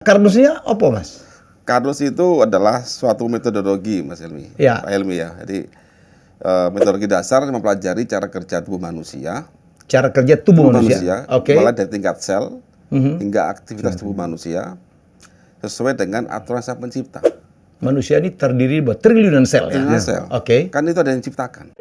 Karnusnya apa, Mas? Karnus itu adalah suatu metodologi, Mas Helmi. Ya. Pak Helmi ya. Jadi metodologi dasar mempelajari cara kerja tubuh manusia. Cara kerja tubuh manusia. Oke. Mulai dari tingkat sel hingga aktivitas tubuh manusia sesuai dengan aturan Sang Pencipta. Manusia ini terdiri dari triliunan sel ya. Triliunan sel. Oke. Kan itu ada yang diciptakan.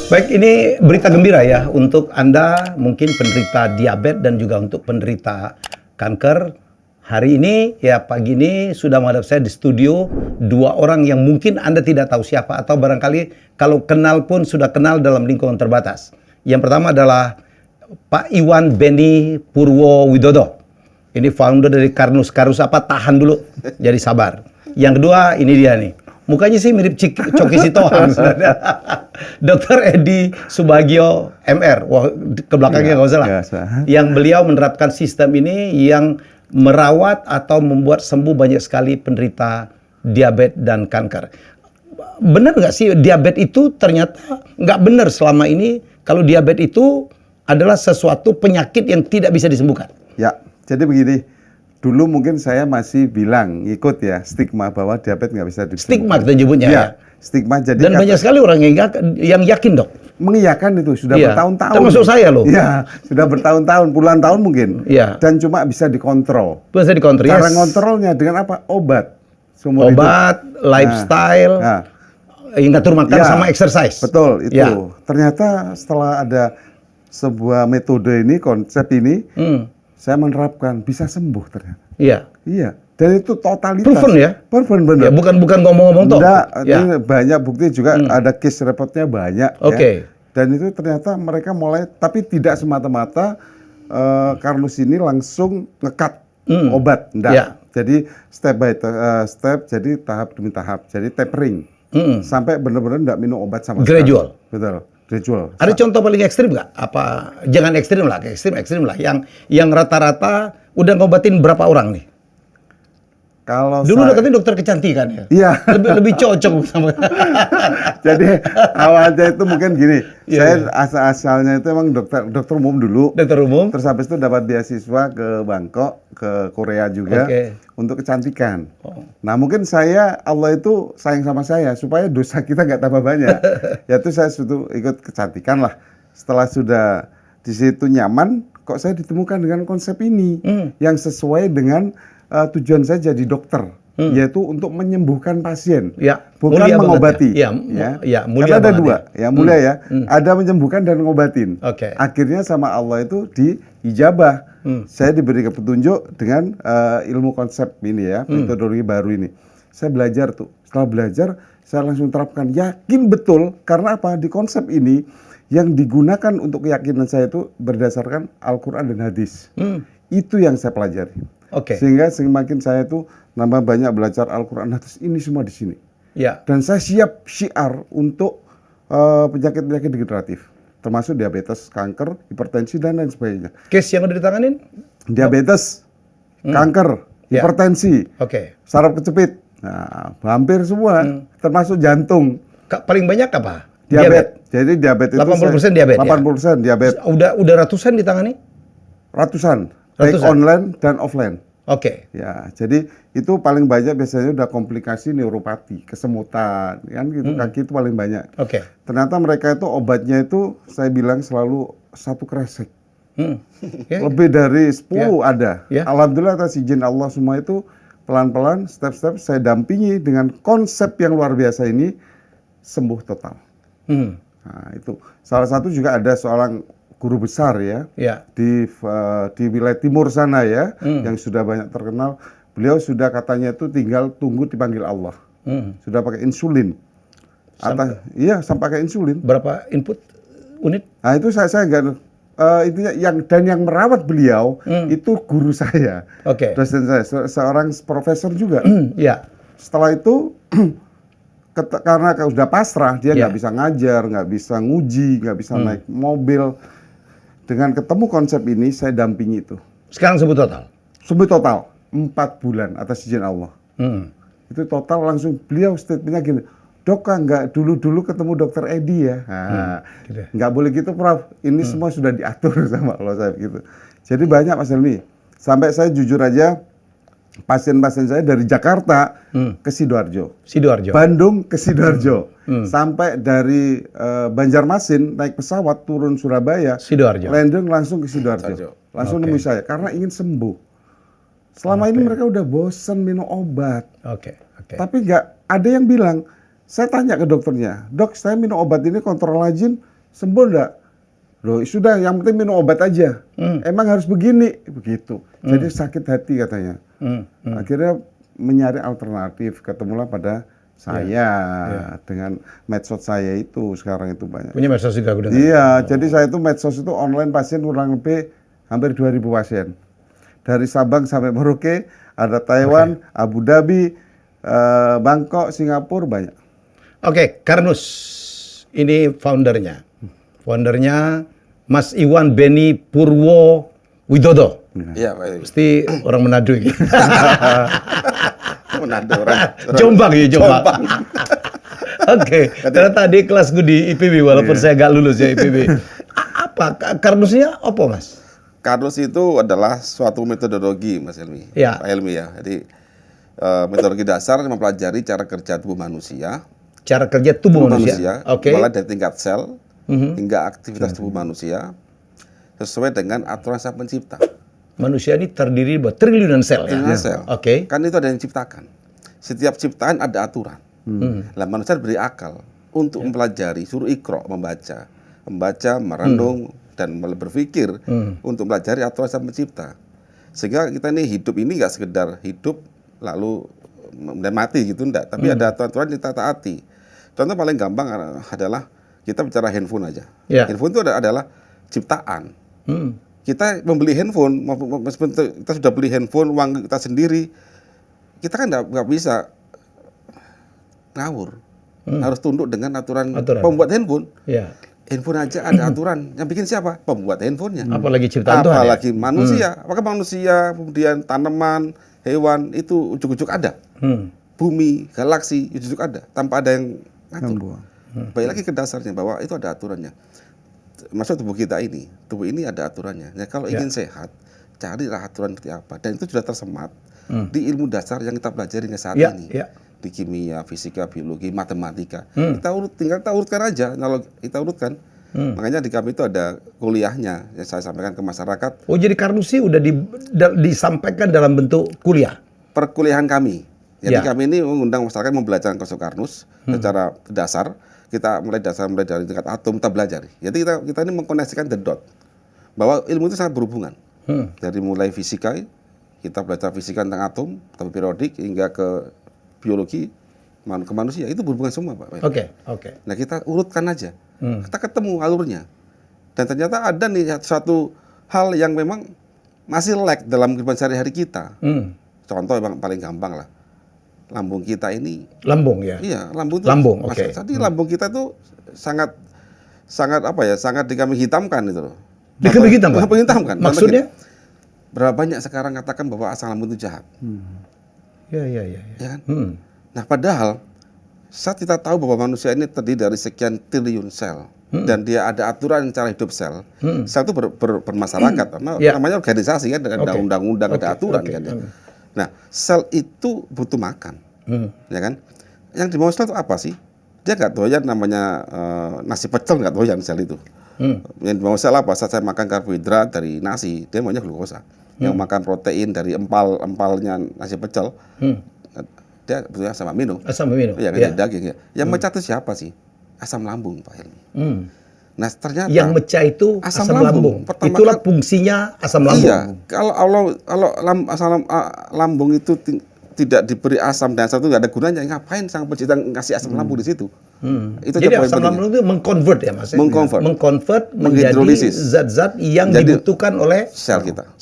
Baik, ini berita gembira ya untuk Anda mungkin penderita diabetes dan juga untuk penderita kanker. Hari ini ya pagi ini sudah menghadap saya di studio dua orang yang mungkin Anda tidak tahu siapa atau barangkali kalau kenal pun sudah kenal dalam lingkungan terbatas. Yang pertama adalah Pak Iwan Beni Purwowidodo. Ini founder dari Karnus. Karnus apa? Tahan dulu. Jadi sabar. Yang kedua ini dia nih. Mukanya sih mirip Coki Sitohang sebenarnya. Dr. Edi Subagio MR. Wah, ke belakangnya nggak usah lah. Yang beliau menerapkan sistem ini yang merawat atau membuat sembuh banyak sekali penderita diabetes dan kanker. Benar nggak sih diabetes itu ternyata nggak benar selama ini kalau diabetes itu adalah sesuatu penyakit yang tidak bisa disembuhkan? Ya, jadi begini. Dulu mungkin saya masih bilang, ikut ya, stigma bahwa diabetes nggak bisa disembuhkan. Stigma kita nyebutnya ya. Stigma. Jadi dan banyak sekali orang yang yakin, Dok. Mengiyakan itu sudah bertahun-tahun. Termasuk saya loh. Iya, sudah bertahun-tahun, puluhan tahun mungkin. Iya. Dan cuma bisa dikontrol. Bisa dikontrol. Cara ngontrolnya dengan apa? Obat. Obat, lifestyle, ngatur makan sama exercise. Betul, itu. Ya. Ternyata setelah ada sebuah metode ini, konsep ini, saya menerapkan bisa sembuh ternyata. Iya. Iya. Dan itu totalitas. Proven ya? Proven benar. Ya, bukan ngomong-ngomong toh. Ini banyak bukti juga ada case repotnya banyak. Oke. Ya. Dan itu ternyata mereka mulai, tapi tidak semata-mata Karnus ini langsung ngekat obat. Enggak. Ya. Jadi step by step, jadi tahap demi tahap. Jadi tapering. Sampai benar-benar enggak minum obat sama sekali. Gradual. Betul. Gradual. Ada contoh paling ekstrim nggak? Apa jangan ekstrim lah, ekstrim lah. Yang rata-rata udah ngobatin berapa orang nih? Kalau dulu katanya dokter kecantikan ya. Iya. Lebih cocok sama. Jadi awalnya itu mungkin gini. Saya asal-asalnya itu emang dokter umum dulu. Dokter umum. Terus habis itu dapat beasiswa ke Bangkok, ke Korea juga untuk kecantikan. Nah mungkin Allah itu sayang sama saya supaya dosa kita nggak tambah banyak. Yaitu saya ikut kecantikan lah. Setelah sudah di situ nyaman, kok saya ditemukan dengan konsep ini yang sesuai dengan tujuan saya jadi dokter, yaitu untuk menyembuhkan pasien, bukan mengobati. Mulia. Karena ada dua, mulia ya. Ada menyembuhkan dan ngobatin. Akhirnya sama Allah itu diijabah. Saya diberi petunjuk dengan ilmu konsep ini ya, metodologi baru ini. Saya belajar tuh. Setelah belajar, saya langsung terapkan. Yakin betul, karena apa? Di konsep ini yang digunakan untuk keyakinan saya itu berdasarkan Al-Quran dan hadis. Itu yang saya pelajari. Sehingga semakin saya itu nambah banyak belajar Al-Quran hadis ini semua di sini. Dan saya siap syiar untuk penyakit-penyakit degeneratif, termasuk diabetes, kanker, hipertensi dan lain sebagainya. Case yang udah ditanganin? Diabetes, kanker, hipertensi, saraf kejepit, hampir semua, termasuk jantung. Paling banyak apa? Diabetes. Jadi diabetes 80% diabetes. 80% diabetes. Udah ratusan ditangani? Ratusan. Baik online dan offline. Ya, jadi itu paling banyak biasanya udah komplikasi neuropati, kesemutan, kan gitu, kaki itu paling banyak. Ternyata mereka itu obatnya itu saya bilang selalu satu kresek. Lebih dari 10 ada. Alhamdulillah atas izin Allah semua itu pelan-pelan, step-step saya dampingi dengan konsep yang luar biasa ini sembuh total. Nah, itu salah satu juga ada seorang guru besar di wilayah timur sana ya, yang sudah banyak terkenal. Beliau sudah katanya itu tinggal tunggu dipanggil Allah. Sudah pakai insulin. Sampai pakai insulin. Berapa input unit? Nah itu saya nggak. Intinya yang merawat beliau itu guru saya. Dosen saya, seorang profesor juga. Setelah itu karena sudah pasrah, dia nggak bisa ngajar, nggak bisa nguji, nggak bisa naik mobil. Dengan ketemu konsep ini, saya dampingi itu. Sekarang sembuh total? Sembuh total, 4 bulan atas izin Allah. Itu total langsung beliau statementnya gini, Dok, nggak dulu ketemu dokter Edi ya. Nah, nggak boleh gitu, Prof. Ini semua sudah diatur sama Allah, saya gitu. Jadi banyak Mas Helmi. Sampai saya jujur aja, pasien-pasien saya dari Jakarta ke Sidoarjo, Bandung ke Sidoarjo, sampai dari Banjarmasin naik pesawat turun Surabaya, landing langsung ke Sidoarjo, langsung nemui saya karena ingin sembuh. Selama ini mereka udah bosen minum obat, tapi nggak ada yang bilang. Saya tanya ke dokternya, dok, saya minum obat ini kontrol lajin, sembuh nggak? Loh, sudah, yang penting minum obat aja. Emang harus begini, begitu. Jadi sakit hati katanya. Akhirnya mencari alternatif, ketemulah pada saya dengan medsos saya itu sekarang itu banyak. Punya medsos juga udah. Iya, jadi saya itu medsos itu online pasien kurang lebih hampir 2.000 pasien. Dari Sabang sampai Merauke, ada Taiwan, Abu Dhabi, Bangkok, Singapura, banyak. Oke, Karnus, ini foundernya Mas Iwan Beni Purwo Widodo. Iya, Pak. Pasti orang Manado gitu. Manado orang. Jombang ya, Jombang. Oke, ternyata di kelas gue di IPB walaupun saya gak lulus ya IPB. Apa Karnusnya apa, Mas? Karnus itu adalah suatu metodologi, Mas Helmi. Ya. Pak Helmi ya. Jadi metodologi dasar mempelajari cara kerja tubuh manusia. Cara kerja tubuh manusia. Mulai dari tingkat sel hingga aktivitas tubuh manusia sesuai dengan aturan Sang Pencipta. Manusia ini terdiri dari triliunan sel ya. Triliunan sel. Kan itu ada yang diciptakan. Setiap ciptaan ada aturan. Lah manusia diberi akal untuk mempelajari, suruh ikro, membaca, merenung dan berpikir untuk mempelajari aturan Sang Pencipta. Sehingga kita ini hidup ini nggak sekedar hidup lalu dan mati gitu enggak, tapi ada aturan-aturan yang kita taati. Contoh paling gampang adalah kita bicara handphone aja. Handphone itu adalah ciptaan. Kita membeli handphone, meskipun kita sudah beli handphone, uang kita sendiri, kita kan nggak bisa ngawur. Harus tunduk dengan aturan pembuat handphone. Handphone aja ada aturan. Yang bikin siapa? Pembuat handphonenya. Apalagi ciptaan Tuhan. Apalagi manusia. Apakah manusia, kemudian tanaman, hewan, itu ujuk-ujuk ada. Bumi, galaksi, ujuk-ujuk ada. Tanpa ada yang ngatur. Baik lagi ke dasarnya, bahwa itu ada aturannya. Maksud tubuh kita ini, tubuh ini ada aturannya. Ya, kalau ingin sehat, carilah aturan seperti apa. Dan itu sudah tersemat di ilmu dasar yang kita pelajari saat ini. Di kimia, fisika, biologi, matematika. Tinggal kita urutkan aja. Kalau kita urutkan, makanya di kami itu ada kuliahnya yang saya sampaikan ke masyarakat. Oh, jadi Karnusi udah disampaikan dalam bentuk kuliah? Perkuliahan kami. Jadi kami ini mengundang masyarakat membelajarkan konsep Karnus secara dasar. Kita mulai dari tingkat atom kita belajar. Jadi kita ini mengkoneksikan the dot. Bahwa ilmu itu sangat berhubungan. Dari mulai fisika, kita belajar fisika tentang atom, tabel periodik, hingga ke biologi, ke manusia. Itu berhubungan semua, Pak. Oke. Nah, kita urutkan aja. Kita ketemu alurnya. Dan ternyata ada nih satu hal yang memang masih lag dalam kehidupan sehari-hari kita. Contoh yang paling gampang lah. Lambung kita ini. Lambung ya? Iya, lambung itu. Lambung, oke. Jadi lambung kita tuh sangat apa ya, sangat dikami hitamkan itu loh. Dikami hitamkan? Dikami hitamkan. Maksudnya? Berapa banyak sekarang katakan bahwa asam lambung itu jahat. Ya kan? Nah, padahal saat kita tahu bahwa manusia ini terdiri dari sekian triliun sel dan dia ada aturan cara hidup sel. Sel itu bermasyarakat, namanya organisasi kan, dengan undang-undang, ada aturan kan ya. Nah, sel itu butuh makan, ya kan? Yang dimau sel itu apa sih? Dia nggak doyan namanya nasi pecel, nggak doyan sel itu. Yang dimau sel apa? Saat saya makan karbohidrat dari nasi, dia maunya glukosa. Yang makan protein dari empalnya nasi pecel, dia butuhnya asam amino. Asam amino. Iya, kan, daging ya. Yang mecah itu siapa sih? Asam lambung, Pak Helmi. Nah, ternyata yang mecah itu asam lambung. Itulah fungsinya asam lambung. Iya, kalau asam lambung itu tidak diberi asam dan satu nggak ada gunanya, ngapain Sang Pencipta ngasih asam lambung di situ? Itu jadi asam lambung itu mengkonvert ya, Mas? Mengkonvert menjadi zat-zat yang dibutuhkan oleh sel kita.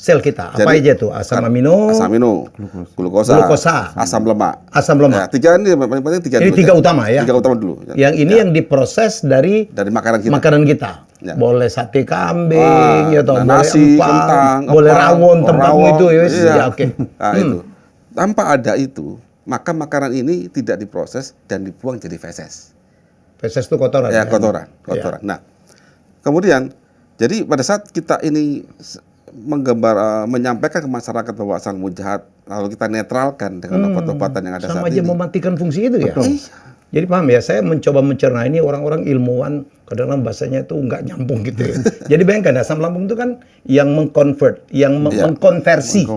Apa aja itu? Asam amino, glukosa, asam lemak. Nah, tiga ini paling penting tiga. Ini tiga utama ya. Tiga utama dulu. Yang ini yang diproses dari makanan kita. Ya. Boleh sate kambing, ya toh, boleh nasi, empang, boleh rawon, tempatmu itu ya. Nah, itu. Tanpa ada itu, maka makanan ini tidak diproses dan dibuang jadi feses. Feses itu kotoran. Ya, kotoran. Ya. Nah, kemudian jadi pada saat kita ini menyampaikan ke masyarakat bahwa asam lambung jahat, lalu kita netralkan dengan obat-obatan yang ada sama saat aja ini. mematikan fungsi itu ya. Betul. Jadi paham ya, saya mencoba mencerna ini orang-orang ilmuwan, kadang-kadang bahasanya itu nggak nyambung gitu ya. Jadi bayangkan asam lambung itu kan yang mengkonvert, yang mengkonversi,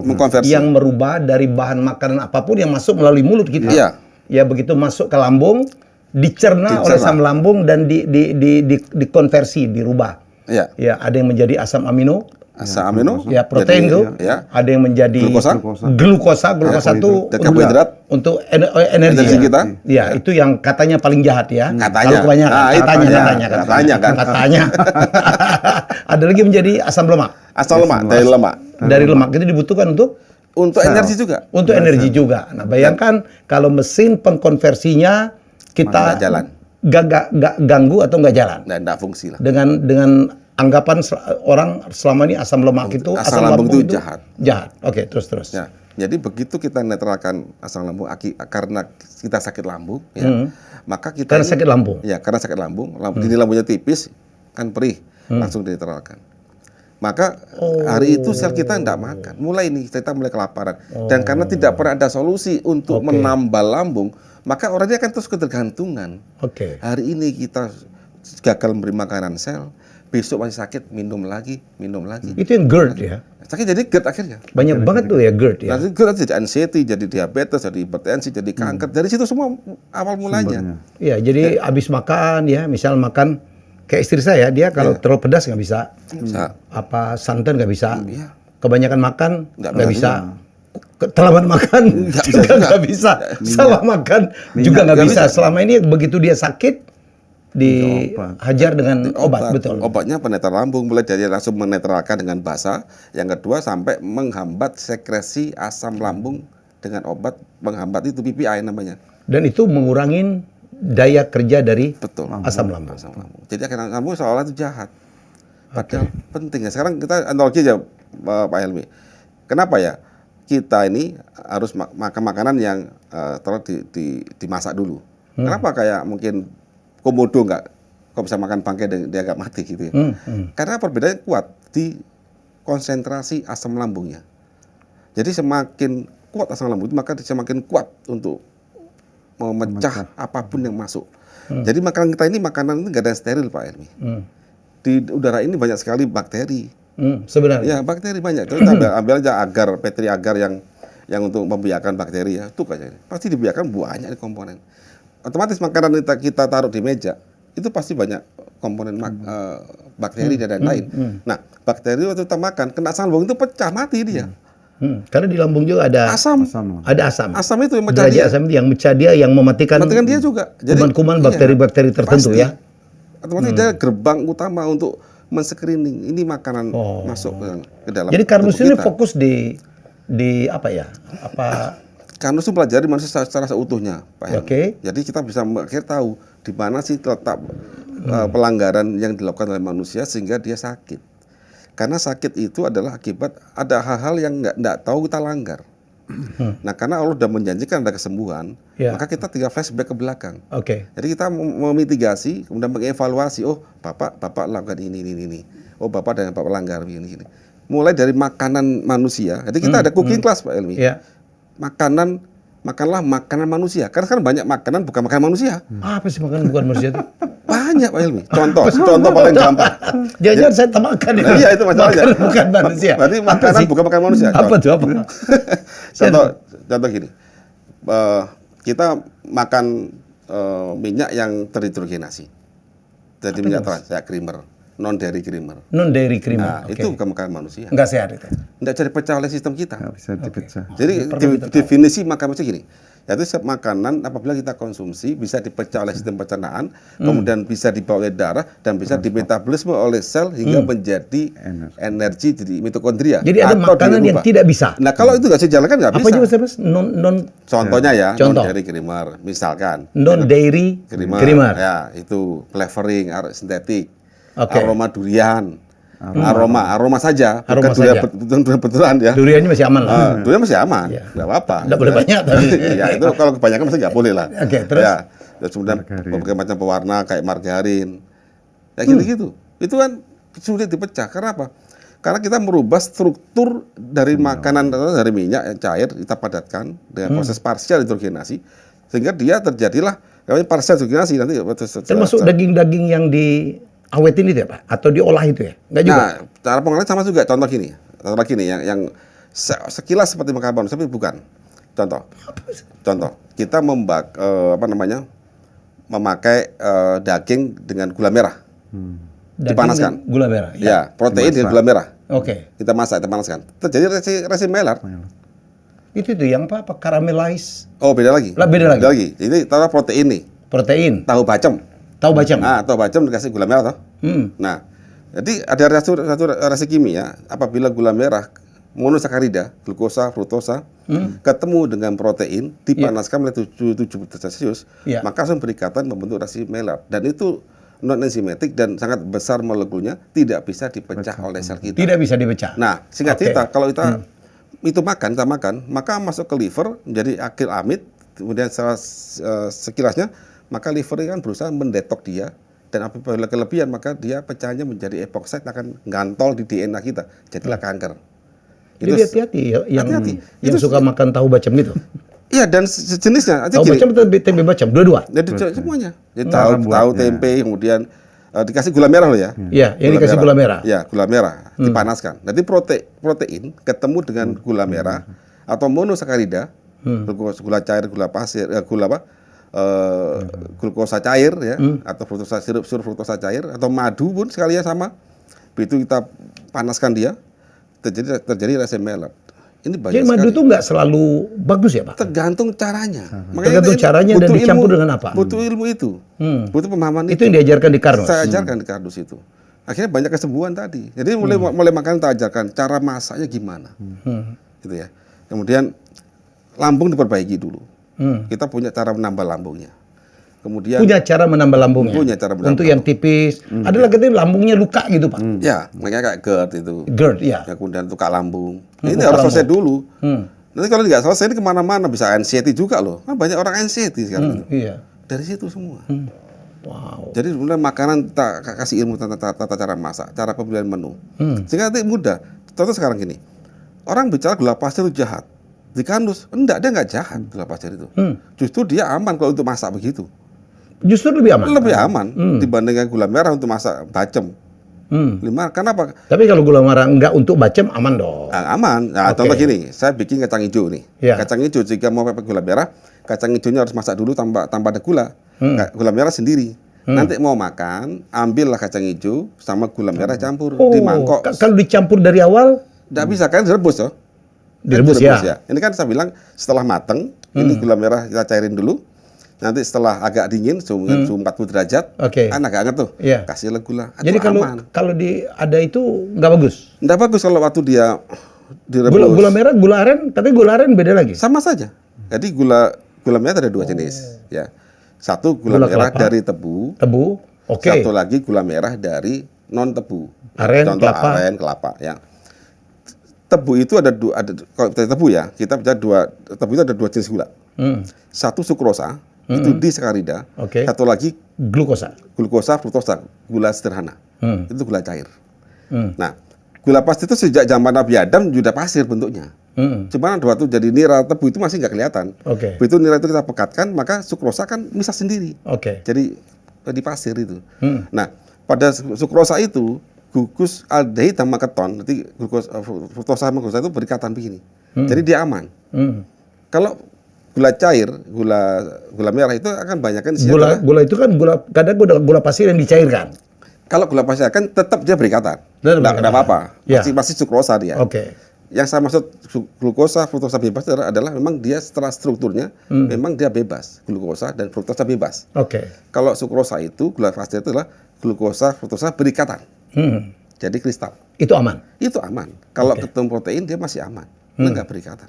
yang merubah dari bahan makanan apapun yang masuk melalui mulut kita. Iya. Ya begitu masuk ke lambung, dicerna oleh asam lambung dan dikonversi, dirubah. Iya. Ya, ada yang menjadi asam amino. Asam amino, ya protein itu, ada yang menjadi glukosa itu untuk energi kita. Ya, itu yang katanya paling jahat ya. Katanya. Kalau kebanyakan, katanya. Ada lagi menjadi asam lemak. Asam lemak, dari lemak. Dari lemak itu dibutuhkan untuk energi juga. Untuk energi juga. Nah, bayangkan kalau mesin pengkonversinya kita gak ganggu atau nggak jalan. Nggak fungsi lah. Dengan anggapan orang selama ini asam lemak itu asam lambung itu jahat. Jahat. Oke, terus. Ya, jadi begitu kita netralkan asam lambung karena kita sakit lambung, ya, maka kita karena sakit lambung. Ya, karena sakit lambung, jadi lambungnya tipis, kan perih, langsung dinetralkan. Maka hari itu sel kita tidak makan. Mulai ini kita mulai kelaparan. Dan karena tidak pernah ada solusi untuk menambal lambung, maka orangnya akan terus ketergantungan. Hari ini kita gagal memberi makanan sel, besok masih sakit, minum lagi. Itu yang GERD ya? Sakit jadi GERD akhirnya. Banyak banget tuh ya GERD ya? Nanti GERD jadi anxiety, jadi diabetes, jadi hipertensi, jadi kanker. Dari situ semua awal mulanya. Iya, jadi habis makan ya, misal makan, kayak istri saya, dia kalau terlalu pedas nggak bisa. Apa santan nggak bisa. Kebanyakan makan nggak bisa. Terlambat makan juga nggak bisa. Salah makan juga nggak bisa. Selama ini begitu dia sakit, dihajar dengan obat, betul. Obatnya penetral lambung, mulai dari langsung menetralkan dengan basa, yang kedua sampai menghambat sekresi asam lambung dengan obat penghambat itu PPI namanya. Dan itu mengurangi daya kerja dari asam lambung. Jadi asam lambung seolah itu jahat. Padahal penting ya. Sekarang kita analogi aja Pak Helmi. Kenapa ya kita ini harus makan makanan yang terus dimasak dulu? Kenapa kayak mungkin komodo kok bisa makan bangkai dan dia nggak mati gitu ya. Karena perbedaannya kuat di konsentrasi asam lambungnya. Jadi semakin kuat asam lambung itu maka semakin kuat untuk memecah apapun yang masuk. Jadi makanan kita ini nggak ada yang steril Pak Helmi. Di udara ini banyak sekali bakteri. Sebenarnya. Ya bakteri banyak. Kita ambil aja agar, petri agar yang untuk membiarkan bakteri ya. Itu kayaknya pasti dibiarkan banyak komponen. Otomatis makanan kita taruh di meja itu pasti banyak komponen bakteri dan lain-lain. Nah, bakteri waktu kita makan kena asam lambung itu pecah mati dia. Karena di lambung juga ada asam. Ada asam. Asam itu yang mecah dia. Asam itu yang mecah dia, yang mematikan dia juga. Jadi kuman-kuman bakteri-bakteri tertentu pasti, ya. Otomatis dia gerbang utama untuk men-screening ini makanan masuk ke dalam. Jadi Carnus ini fokus di apa ya? Carnus itu pelajari manusia secara seutuhnya, Pak Helmi. Jadi kita bisa akhirnya tahu di mana sih letak pelanggaran yang dilakukan oleh manusia sehingga dia sakit. Karena sakit itu adalah akibat ada hal-hal yang nggak tahu kita langgar. Nah, karena Allah sudah menjanjikan ada kesembuhan, maka kita tinggal flashback ke belakang. Jadi kita memitigasi, kemudian mengevaluasi. Oh, bapak lakukan ini. Oh, bapak dan bapak langgar ini. Mulai dari makanan manusia. Jadi kita ada cooking class, Pak Helmi. Makanlah makanan manusia. Karena kan banyak makanan bukan makanan manusia. Apa sih makanan bukan manusia itu? Banyak Pak Helmi. Contoh paling gampang. Jangan saya tak makan ya. Iya itu masalahnya. Makanan bukan manusia. Berarti makanan bukan makanan manusia. Apa tuh apa? Contoh gini. Kita makan minyak yang terhidrogenasi. Jadi minyak trans, ya creamer. Non-dairy creamer. Non-dairy creamer. Nah, itu bukan makanan manusia. Enggak sehat itu. Enggak jadi pecah oleh sistem kita. Nggak bisa dipecah. Jadi definisi makanan manusia gini. Yaitu makanan apabila kita konsumsi bisa dipecah oleh sistem pencernaan, kemudian bisa dibawa oleh darah dan bisa dimetabolisme oleh sel hingga menjadi energi di mitokondria. Jadi ada makanan yang tidak bisa. Nah, kalau itu nggak dijalankan nggak bisa. Apa aja Mas? Contohnya ya, non-dairy creamer, misalkan. Non-dairy creamer. Ya, itu flavoring, sintetik. Aroma durian. aroma saja, Aroma bukan saja. betulan ya. Duriannya masih aman lah. Durian masih aman, Iya. nggak apa-apa. Nggak boleh banyak tapi. Ya itu kalau kebanyakan masih nggak boleh lah. Oke, terus? Ya, terus kemudian berbagai macam pewarna kayak margarin, ya gitu-gitu. Itu kan sulit dipecah. Karena apa? Karena kita merubah struktur dari makanan dari minyak yang cair kita padatkan dengan proses parsial hidrogenasi sehingga dia terjadilah namanya parsial hidrogenasi nanti. Termasuk daging-daging yang diawetin itu ya Pak? Atau diolah itu ya? Enggak juga? Nah, cara pengolahan sama juga. Contoh gini yang sekilas seperti makan manusia tapi bukan. Contoh, kita memakai daging dengan gula merah. Dipanaskan. Gula merah. Ya, protein dengan gula merah. Oke. Kita masak, kita panaskan. Terjadi resin Maillard. Itu yang apa? Caramelize. Oh, beda lagi. Lah, beda lagi. Jadi taruh protein nih. Protein. Tahu bacem. Tahu bacem. Nah, tahu bacem dikasih gula merah toh. Nah, jadi ada satu reaksi kimia apabila gula merah monosakarida, glukosa, fruktosa ketemu dengan protein dipanaskan oleh 70 derajat Celcius, maka langsung berikatan membentuk reaksi Maillard. Dan itu non enzimatik dan sangat besar molekulnya, tidak bisa dipecah oleh sel kita. Tidak bisa dipecah. Nah, singkat cerita, kalau kita itu kita makan, maka masuk ke liver menjadi akil amid, kemudian sekilasnya, maka liver kan berusaha mendetok dia, dan apabila kelebihan maka dia pecahnya menjadi epoxide akan ngantol di DNA kita, jadilah kanker. Jadi hati-hati ya, yang suka makan tahu bacem gitu. Iya, dan sejenisnya. Tahu bacem atau tempe bacem? Dua-dua? Jadi semuanya. Jadi tahu tempe, kemudian dikasih gula merah loh ya. Iya, yang dikasih gula merah. Iya, gula merah dipanaskan. Nanti protein ketemu dengan gula merah atau monosakarida, gula cair, gula pasir, glukosa cair ya, atau sirup fruktosa cair atau madu pun sekalian sama. Begitu kita panaskan dia, terjadi reaksi Maillard. Ini banyak. Jadi madu itu nggak selalu bagus ya Pak? Tergantung caranya. Tergantung caranya dan dicampur dengan apa? Butuh ilmu itu. Butuh pemahaman itu. Itu yang diajarkan di Karnus? Saya ajarkan di Karnus itu. Akhirnya banyak kesembuhan tadi. Jadi mulai makan kita ajarkan cara masaknya gimana. Gitu ya. Kemudian lambung diperbaiki dulu. Kita punya cara menambah lambungnya. Kemudian punya cara menambah lambungnya. Punya cara menambah untuk yang tipis. Ada lagi lambungnya luka gitu Pak. Ya, makanya kayak GERD itu. GERD ya. Kemudian luka lambung. Ini harus selesai dulu. Nanti kalau nggak selesai ini kemana-mana, bisa anxiety juga loh. Kan banyak orang anxiety sekarang. Iya. Dari situ semua. Wow. Jadi sebenarnya makanan kita kasih ilmu tata cara masak, cara pemilihan menu. Sehingga nanti mudah. Contoh sekarang gini, orang bicara gula pasir itu jahat. Di Karnus, enggak, dia nggak jahat gula pasir itu. Justru dia aman kalau untuk masak begitu. Justru lebih aman? Lebih aman dibandingkan gula merah untuk masak bacem. Kenapa? Tapi kalau gula merah enggak untuk bacem aman dong? Aman. Nah, contoh gini, saya bikin kacang hijau nih. Kacang hijau jika mau pakai gula merah, kacang hijaunya harus masak dulu tanpa ada gula. Gula merah sendiri. Nanti mau makan, ambillah kacang hijau sama gula merah campur di mangkok. Kalau dicampur dari awal? Nggak bisa, kan direbus loh. Direbus ya. Ini kan saya bilang setelah mateng, ini gula merah kita cairin dulu. Nanti setelah agak dingin, suhu 40 derajat, kan agak hangat tuh, kasihlah gula. Jadi kalau ada itu nggak bagus? Nggak bagus kalau waktu dia direbus. Gula merah, gula aren, tapi gula aren beda lagi? Sama saja. Jadi gula merah ada dua jenis. Ya. Satu gula merah kelapa. Dari tebu. Satu lagi gula merah dari non tebu. Contoh aren, kelapa. Ya. Tebu itu kalau tebu ya, kita bicara tebu itu ada dua jenis gula. Satu sukrosa, itu disakarida. Satu lagi glukosa, fruktosa, gula sederhana. Itu gula cair. Nah, gula pasir itu sejak zaman Nabi Adam sudah pasir bentuknya. Cuma waktu jadi nira tebu itu masih nggak kelihatan. Begitu nira itu kita pekatkan, maka sukrosa kan misah sendiri. Jadi di pasir itu. Nah, pada sukrosa itu gugus aldehid sama keton, nanti fruktosa sama glukosa itu berikatan begini. Jadi dia aman. Kalau gula cair, gula merah itu akan banyakkan gula itu kan kadang gula pasir yang dicairkan. Kalau gula pasir kan tetap dia berikatan. Enggak apa-apa. Masih sukrosa dia. Yang saya maksud glukosa, fruktosa bebas adalah memang dia setelah strukturnya memang dia bebas, glukosa dan fruktosa bebas. Kalau sukrosa itu, gula pasir itu adalah glukosa, fruktosa berikatan. Jadi kristal. Itu aman? Itu aman. Kalau ketemu protein dia masih aman. Dia nggak berikatan.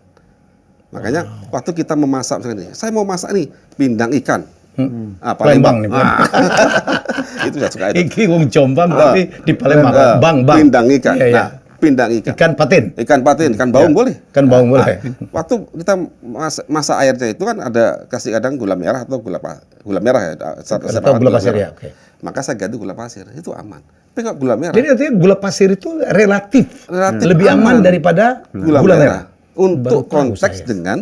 Makanya waktu kita memasak misalnya, saya mau masak nih pindang ikan. Palembang nih. Itu saya suka itu. Iki wong Jombang tapi di Palembang. Bang. Pindang ikan. Iya, iya. Nah, pindang ikan. Ikan patin. Ikan patin, ikan baung boleh. Ikan baung boleh. Waktu kita masak airnya itu kan ada kasih kadang gula merah atau gula merah ya. Atau gula pasir ya. Oke. Maka saya ganti gula pasir, itu aman. Tapi kalau gula merah. Jadi artinya gula pasir itu relatif lebih aman daripada gula merah. Untuk Baru tahu konteks saya. dengan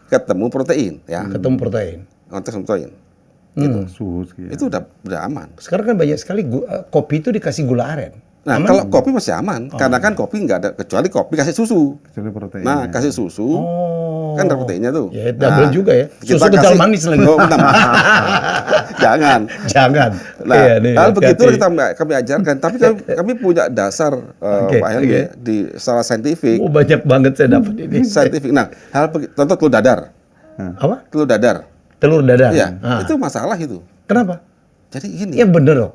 ketemu protein ya. Ketemu protein. Konteks protein. Suhu sekian. Itu udah aman. Sekarang kan banyak sekali kopi itu dikasih gula aren. Nah, kalau kopi masih aman, karena kan kopi nggak ada, kecuali kopi kasih susu. Kecuali protein. Nah, kasih susu, kan ada proteinnya tuh. Ya, double juga ya. kita Susu kental kasih- manis lagi. Oh, bentar. Jangan. Jangan. Nah, Iya, nih, hal begitu hati-hati. kami ajarkan. Tapi kami punya dasar, Oke, Pak Helmi, oke. di secara saintifik. Oh, banyak banget saya dapat ini. Saintifik. Nah, contoh telur dadar. Apa? Telur dadar. Telur dadar. Iya, Ah. itu masalah itu. Kenapa? Jadi gini. Ya bener loh.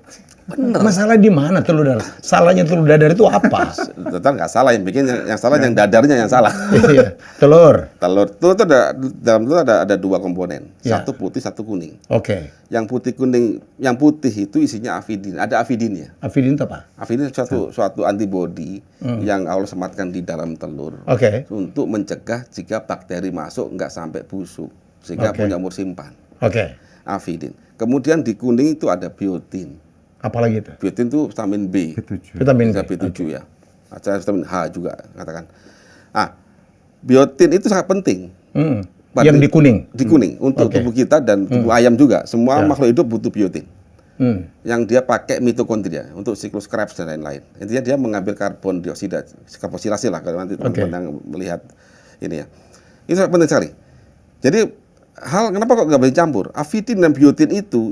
Masalah di mana telur dadar? Salahnya telur dadar itu apa? Tetap nggak salah, yang bikin yang salah yang dadarnya yang salah. Iya, telur. Telur itu ada dalam telur ada dua komponen, Ya. satu putih satu kuning. Oke. Yang putih kuning, yang putih itu isinya avidin, ada avidinnya. Avidin itu apa? Avidin suatu antibodi yang Allah sematkan di dalam telur Oke. untuk mencegah jika bakteri masuk nggak sampai busuk sehingga Oke. punya umur simpan. Oke. Avidin. Kemudian di kuning itu ada biotin. Apalagi itu? Biotin itu vitamin B. Vitamin Bisa B. B7 ya. Ada vitamin H juga katakan. Biotin itu sangat penting. Yang di kuning. Di kuning untuk Oke. tubuh kita dan tubuh ayam juga. Semua Ya. makhluk hidup butuh biotin. Hmm. Yang dia pakai mitokondria untuk siklus Krebs dan lain-lain. Intinya dia mengambil karbon dioksida, karbosilasi lah kalau nanti teman-teman yang melihat ini ya. Itu sangat penting sekali. Jadi kenapa kok nggak boleh campur? Avidin dan biotin itu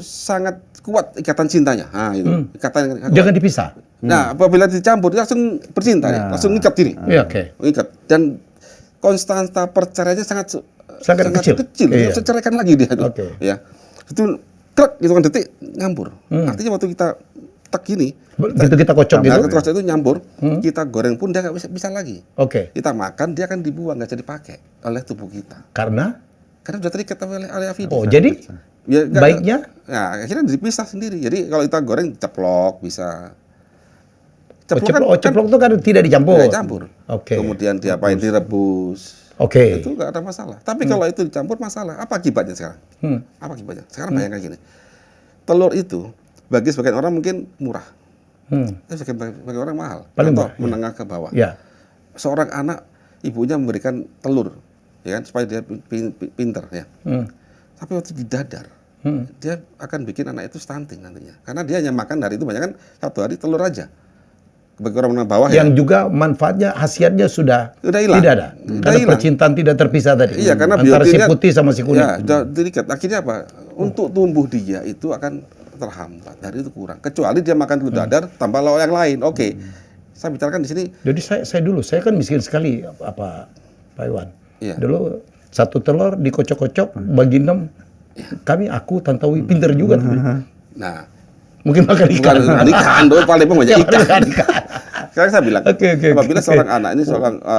sangat kuat ikatan cintanya. Nah, itu ikatan. Jangan dipisah. Nah, apabila dicampur dia langsung bercinta nih, langsung ngikat diri. Iya, oke. Ngikat. Dan konstanta perceraiannya sangat kecil. Iya. Bisa ceraikan lagi dia itu. Oke. Ya. Itu krek hitungan detik nyampur. Artinya waktu kita tek gini, Begitu kita kocok gitu. nah, kocok itu nyampur, kita goreng pun dia nggak bisa lagi. Oke. Kita makan dia akan dibuang, nggak jadi dipakai oleh tubuh kita. Karena Karena sudah terikat oleh avidin. oh, jadi Ya, baiknya nah, akhirnya dipisah sendiri. Jadi kalau kita goreng ceplok bisa. ceplok itu kan tidak dicampur. Tidak campur. Oke. Kemudian diapain direbus. Oke. Itu nggak ada masalah. Tapi kalau itu dicampur masalah. Apa akibatnya sekarang? Apa akibatnya? Sekarang bayangkan gini. Telur itu bagi sebagian orang mungkin murah. Tapi bagi orang mahal. Paling atau murah, menengah ke bawah. Ya. Seorang anak ibunya memberikan telur, ya kan, supaya dia pinter ya. Tapi waktu di dadar, dia akan bikin anak itu stunting nantinya. Karena dia hanya makan hari itu banyak kan satu hari telur aja. Bagi orang menengah bawah Yang juga manfaatnya, khasiatnya sudah hilang. tidak ada. Udah Karena hilang. percintaan tidak terpisah tadi. Iya, karena antara si biotinnya putih sama si kuning. Ya, udah terikat. Akhirnya apa? Untuk tumbuh dia itu akan terhambat. Dari itu kurang. Kecuali dia makan telur dadar tambah lauk yang lain. Oke. Saya bicarakan di sini. Jadi saya kan miskin sekali Pak Iwan. Iya. Dulu satu telur dikocok-kocok bagi 6. Aku Tantowi pinter juga tuh. Nah, Mungkin makan ikan. bukan ikan doang, paling banyak ikan. Ikan. Sekarang saya bilang, Oke. apabila seorang anak ini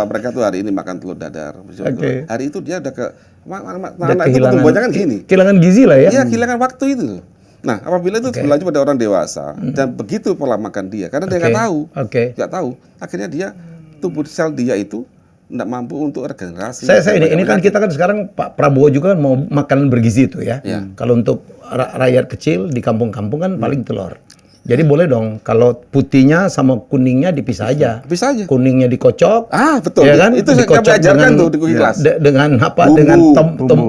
mereka tuh hari ini makan telur dadar, Oke. hari itu dia udah Udah anak itu pertumbuhannya kan gini. kehilangan gizi lah ya. Iya, kehilangan waktu itu. Nah, apabila itu berlanjut pada orang dewasa dan begitu pola makan dia, karena dia nggak tahu, nggak tahu, akhirnya dia tubuh sel dia itu nggak mampu untuk regenerasi. Ini kan kita kan sekarang Pak Prabowo juga kan mau makanan bergizi itu ya. Kalau untuk rakyat kecil di kampung-kampung kan paling telur. Jadi boleh dong kalau putihnya sama kuningnya dipisah aja. Bisa aja. Kuningnya dikocok. Betul. Ya kan? Itu kami ajarkan tuh di Cooking Class. Dengan apa? Bumbu. Dengan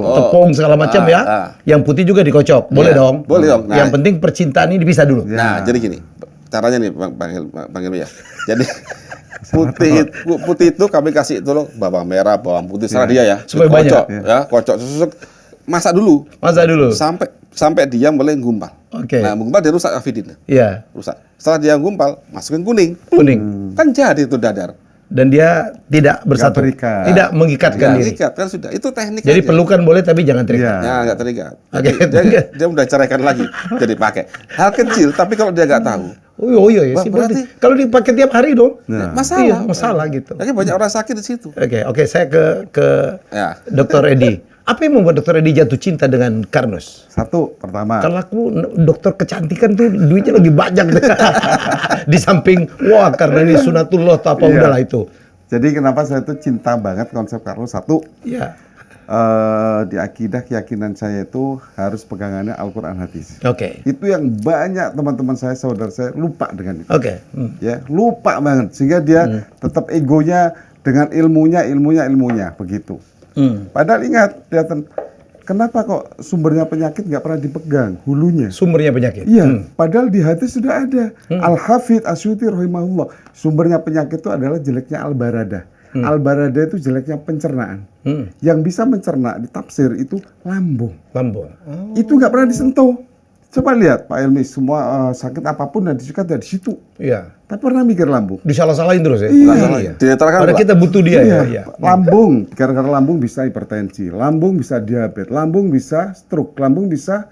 tepung segala macam ya. Yang putih juga dikocok. Boleh dong. Boleh dong. Yang penting percintaan ini dipisah dulu. Nah, jadi gini. Caranya nih Bang Hilmi ya. Jadi putih itu kami kasih itu loh bawang merah, bawang putih serah dia ya. Supaya banyak. Kocok susuk. Masak dulu. Sampai dia mulai gumpal. Oke. Nah, gumpal dia rusak avidin. Iya. Rusak. Setelah dia gumpal, masukin kuning. Kan jadi itu dadar. Dan dia tidak bersatu. Tidak mengikatkan diri. Mengikat kan sudah. Itu teknik Jadi aja. pelukan boleh tapi jangan terikat. Ya, nggak terikat. Oke. Dia udah ceraikan lagi. Jadi pakai. Hal kecil, tapi kalau dia nggak tahu. Oh iya. Wah, berarti kalau dipakai tiap hari dong. Masalah. Iya, masalah gitu. Lagi banyak orang sakit di situ. Oke, saya ke Ya. Dr. Edi. Apa yang membuat Dr. Edi jatuh cinta dengan Karnus? Satu, pertama. Kalau aku dokter kecantikan tuh duitnya lebih banyak deh. Di samping, wah karena ini sunatullah atau apa udahlah itu. Jadi kenapa saya tuh cinta banget konsep Karnus? Satu, Iya. di akidah keyakinan saya itu harus pegangannya Al-Quran hadis. Oke. Itu yang banyak teman-teman saya, saudara saya lupa dengan itu. Oke. Ya, lupa banget. Sehingga dia tetap egonya dengan ilmunya begitu. Padahal ingat, kelihatan kenapa kok sumbernya penyakit nggak pernah dipegang hulunya? Sumbernya penyakit. Iya, padahal di hadis sudah ada. Al-Hafidz Asyuti rahimahullah. Sumbernya penyakit itu adalah jeleknya al-barada. Al-barada itu jeleknya pencernaan. Yang bisa mencerna di tafsir itu lambung. Lambung. Itu nggak pernah disentuh. Coba lihat Pak Helmi, semua sakit apapun yang disikat dari situ. Iya. Tak pernah mikir lambung. Disalah-salahin terus ya. Iya. Dinetralkan Padahal pula. kita butuh dia ya. Iya. Lambung, gara-gara lambung bisa hipertensi, lambung bisa diabetes, lambung bisa stroke, lambung bisa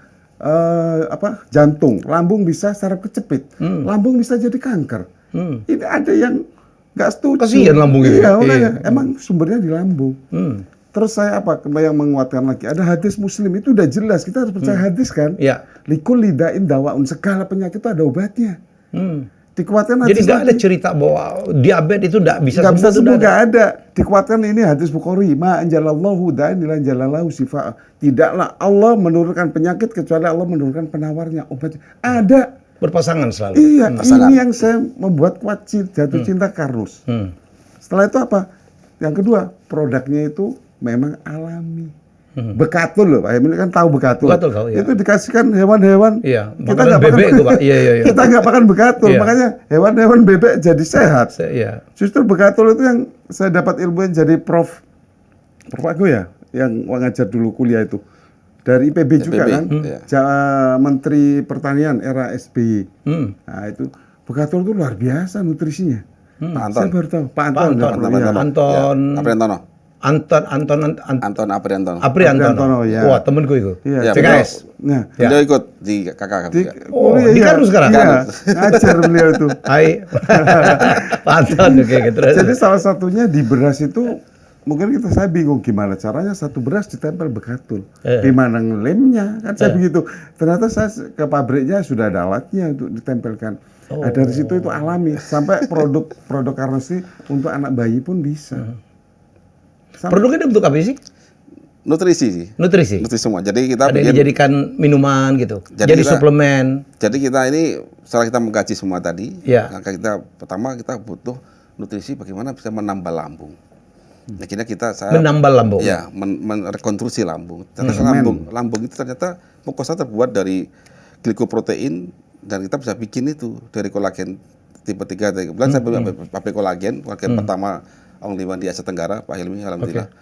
jantung, lambung bisa saraf kecepit, lambung bisa jadi kanker. Ini ada yang nggak setuju. Kasihan lambung itu. Iya, makanya emang sumbernya di lambung. Terus saya yang menguatkan lagi, ada hadis Muslim itu udah jelas, kita harus percaya hadis kan? Iya. Likul lidain dawaun, segala penyakit itu ada obatnya. Dikuatkan hadis. Jadi nggak ada lagi. cerita bahwa diabetes itu nggak bisa Nggak bisa sembuh, nggak nggak ada. Dikuatkan ini hadis Bukhari, ma anjalallahu da'in ila anjalallahu sifa'a. Tidaklah Allah menurunkan penyakit kecuali Allah menurunkan penawarnya, obatnya. Ada. berpasangan selalu. Iya, ini yang saya membuat kuat jatuh cinta Karnus. Setelah itu apa? Yang kedua, produknya itu memang alami. Bekatul loh, Pak Emil kan tahu bekatul. Bekatul tahu, ya. Itu dikasihkan hewan-hewan. Iya, Kita makanan nggak bebek makan, itu Pak. Iya. kita nggak makan bekatul, Iya. makanya hewan-hewan bebek jadi sehat. Iya. Justru bekatul itu yang saya dapat ilmu yang jadi Prof Aku ya, yang ngajar dulu kuliah itu. Dari IPB juga kan, Menteri Pertanian era SBY. Nah itu bekatul itu luar biasa nutrisinya. Pak Anton. Saya baru tahu. Pak Anton. Anton Apriantono. Apriantono, ya. Wah, temenku itu. Iya, CKS. Nah, Beliau ikut di kakak juga. Di Karnus sekarang? Iya, ngajar beliau itu. Hai. Pak Anton, oke gitu. Jadi salah satunya di beras itu, mungkin saya bingung gimana caranya satu beras ditempel bekatul. Gimana ngelemnya, kan saya begitu. Ternyata saya ke pabriknya sudah ada alatnya untuk ditempelkan. Nah, dari situ itu alami. Sampai produk Karnus ini untuk anak bayi pun bisa. Produknya bentuk apa sih? Nutrisi sih. Nutrisi Semua. Jadi kita ada yang dijadikan minuman gitu. Jadi suplemen. Jadi kita ini setelah kita mengkaji semua tadi, maka pertama kita butuh nutrisi bagaimana bisa menambah lambung. Akhirnya saya menambah lambung. Ya, merekonstruksi lambung. Ternyata lambung itu ternyata mukosa terbuat dari glikoprotein dan kita bisa bikin itu dari kolagen tipe 3. Kebetulan saya pakai kolagen pertama only one di Asia Tenggara, Pak Hilmi, alhamdulillah.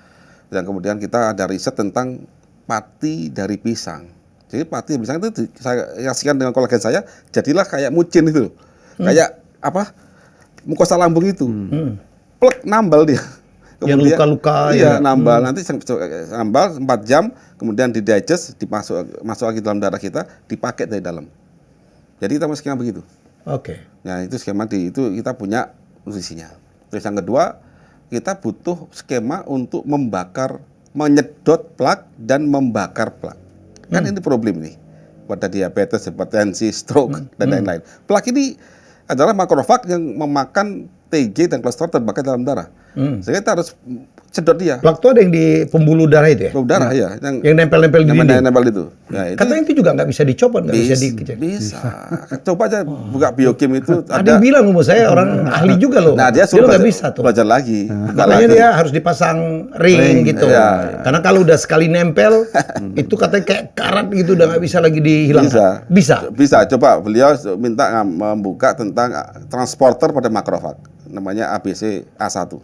Dan kemudian kita ada riset tentang pati dari pisang. Jadi pati dari pisang itu saya kasihkan dengan kolagen saya, jadilah kayak mucin itu. Kayak apa? Mukosa lambung itu. Plek, nambal dia. Kemudian luka-luka iya, nambal. Nanti nambal 4 jam, kemudian didigest, masuk lagi dalam darah kita, dipakai dari dalam. Jadi kita mau skema begitu. Oke. Nah, itu skema itu kita punya nutrisinya. Terus yang kedua, kita butuh skema untuk menyedot plak dan membakar plak. Kan ini problem nih. Pada diabetes, hipertensi, stroke, dan lain-lain. Plak ini adalah makrofag yang memakan TG dan kolesterol terbakar dalam darah. Sehingga kita harus sedot dia. Plak itu ada yang di pembuluh darah itu ya? Pembuluh darah, ya. Yang nempel-nempel di dinding? Nempel itu. Nah, katanya itu juga nggak bisa dicopot, nggak bisa dikecil. Bisa. Coba aja buka biokim itu. Ada yang bilang sama saya, orang ahli juga loh. Nah, dia suruh nggak bisa tuh. belajar lagi. Makanya dia harus dipasang ring gitu. Ya. Karena kalau udah sekali nempel, itu katanya kayak karat gitu, udah nggak bisa lagi dihilangkan. Bisa. Coba beliau minta membuka tentang transporter pada makrofag. Namanya ABC A1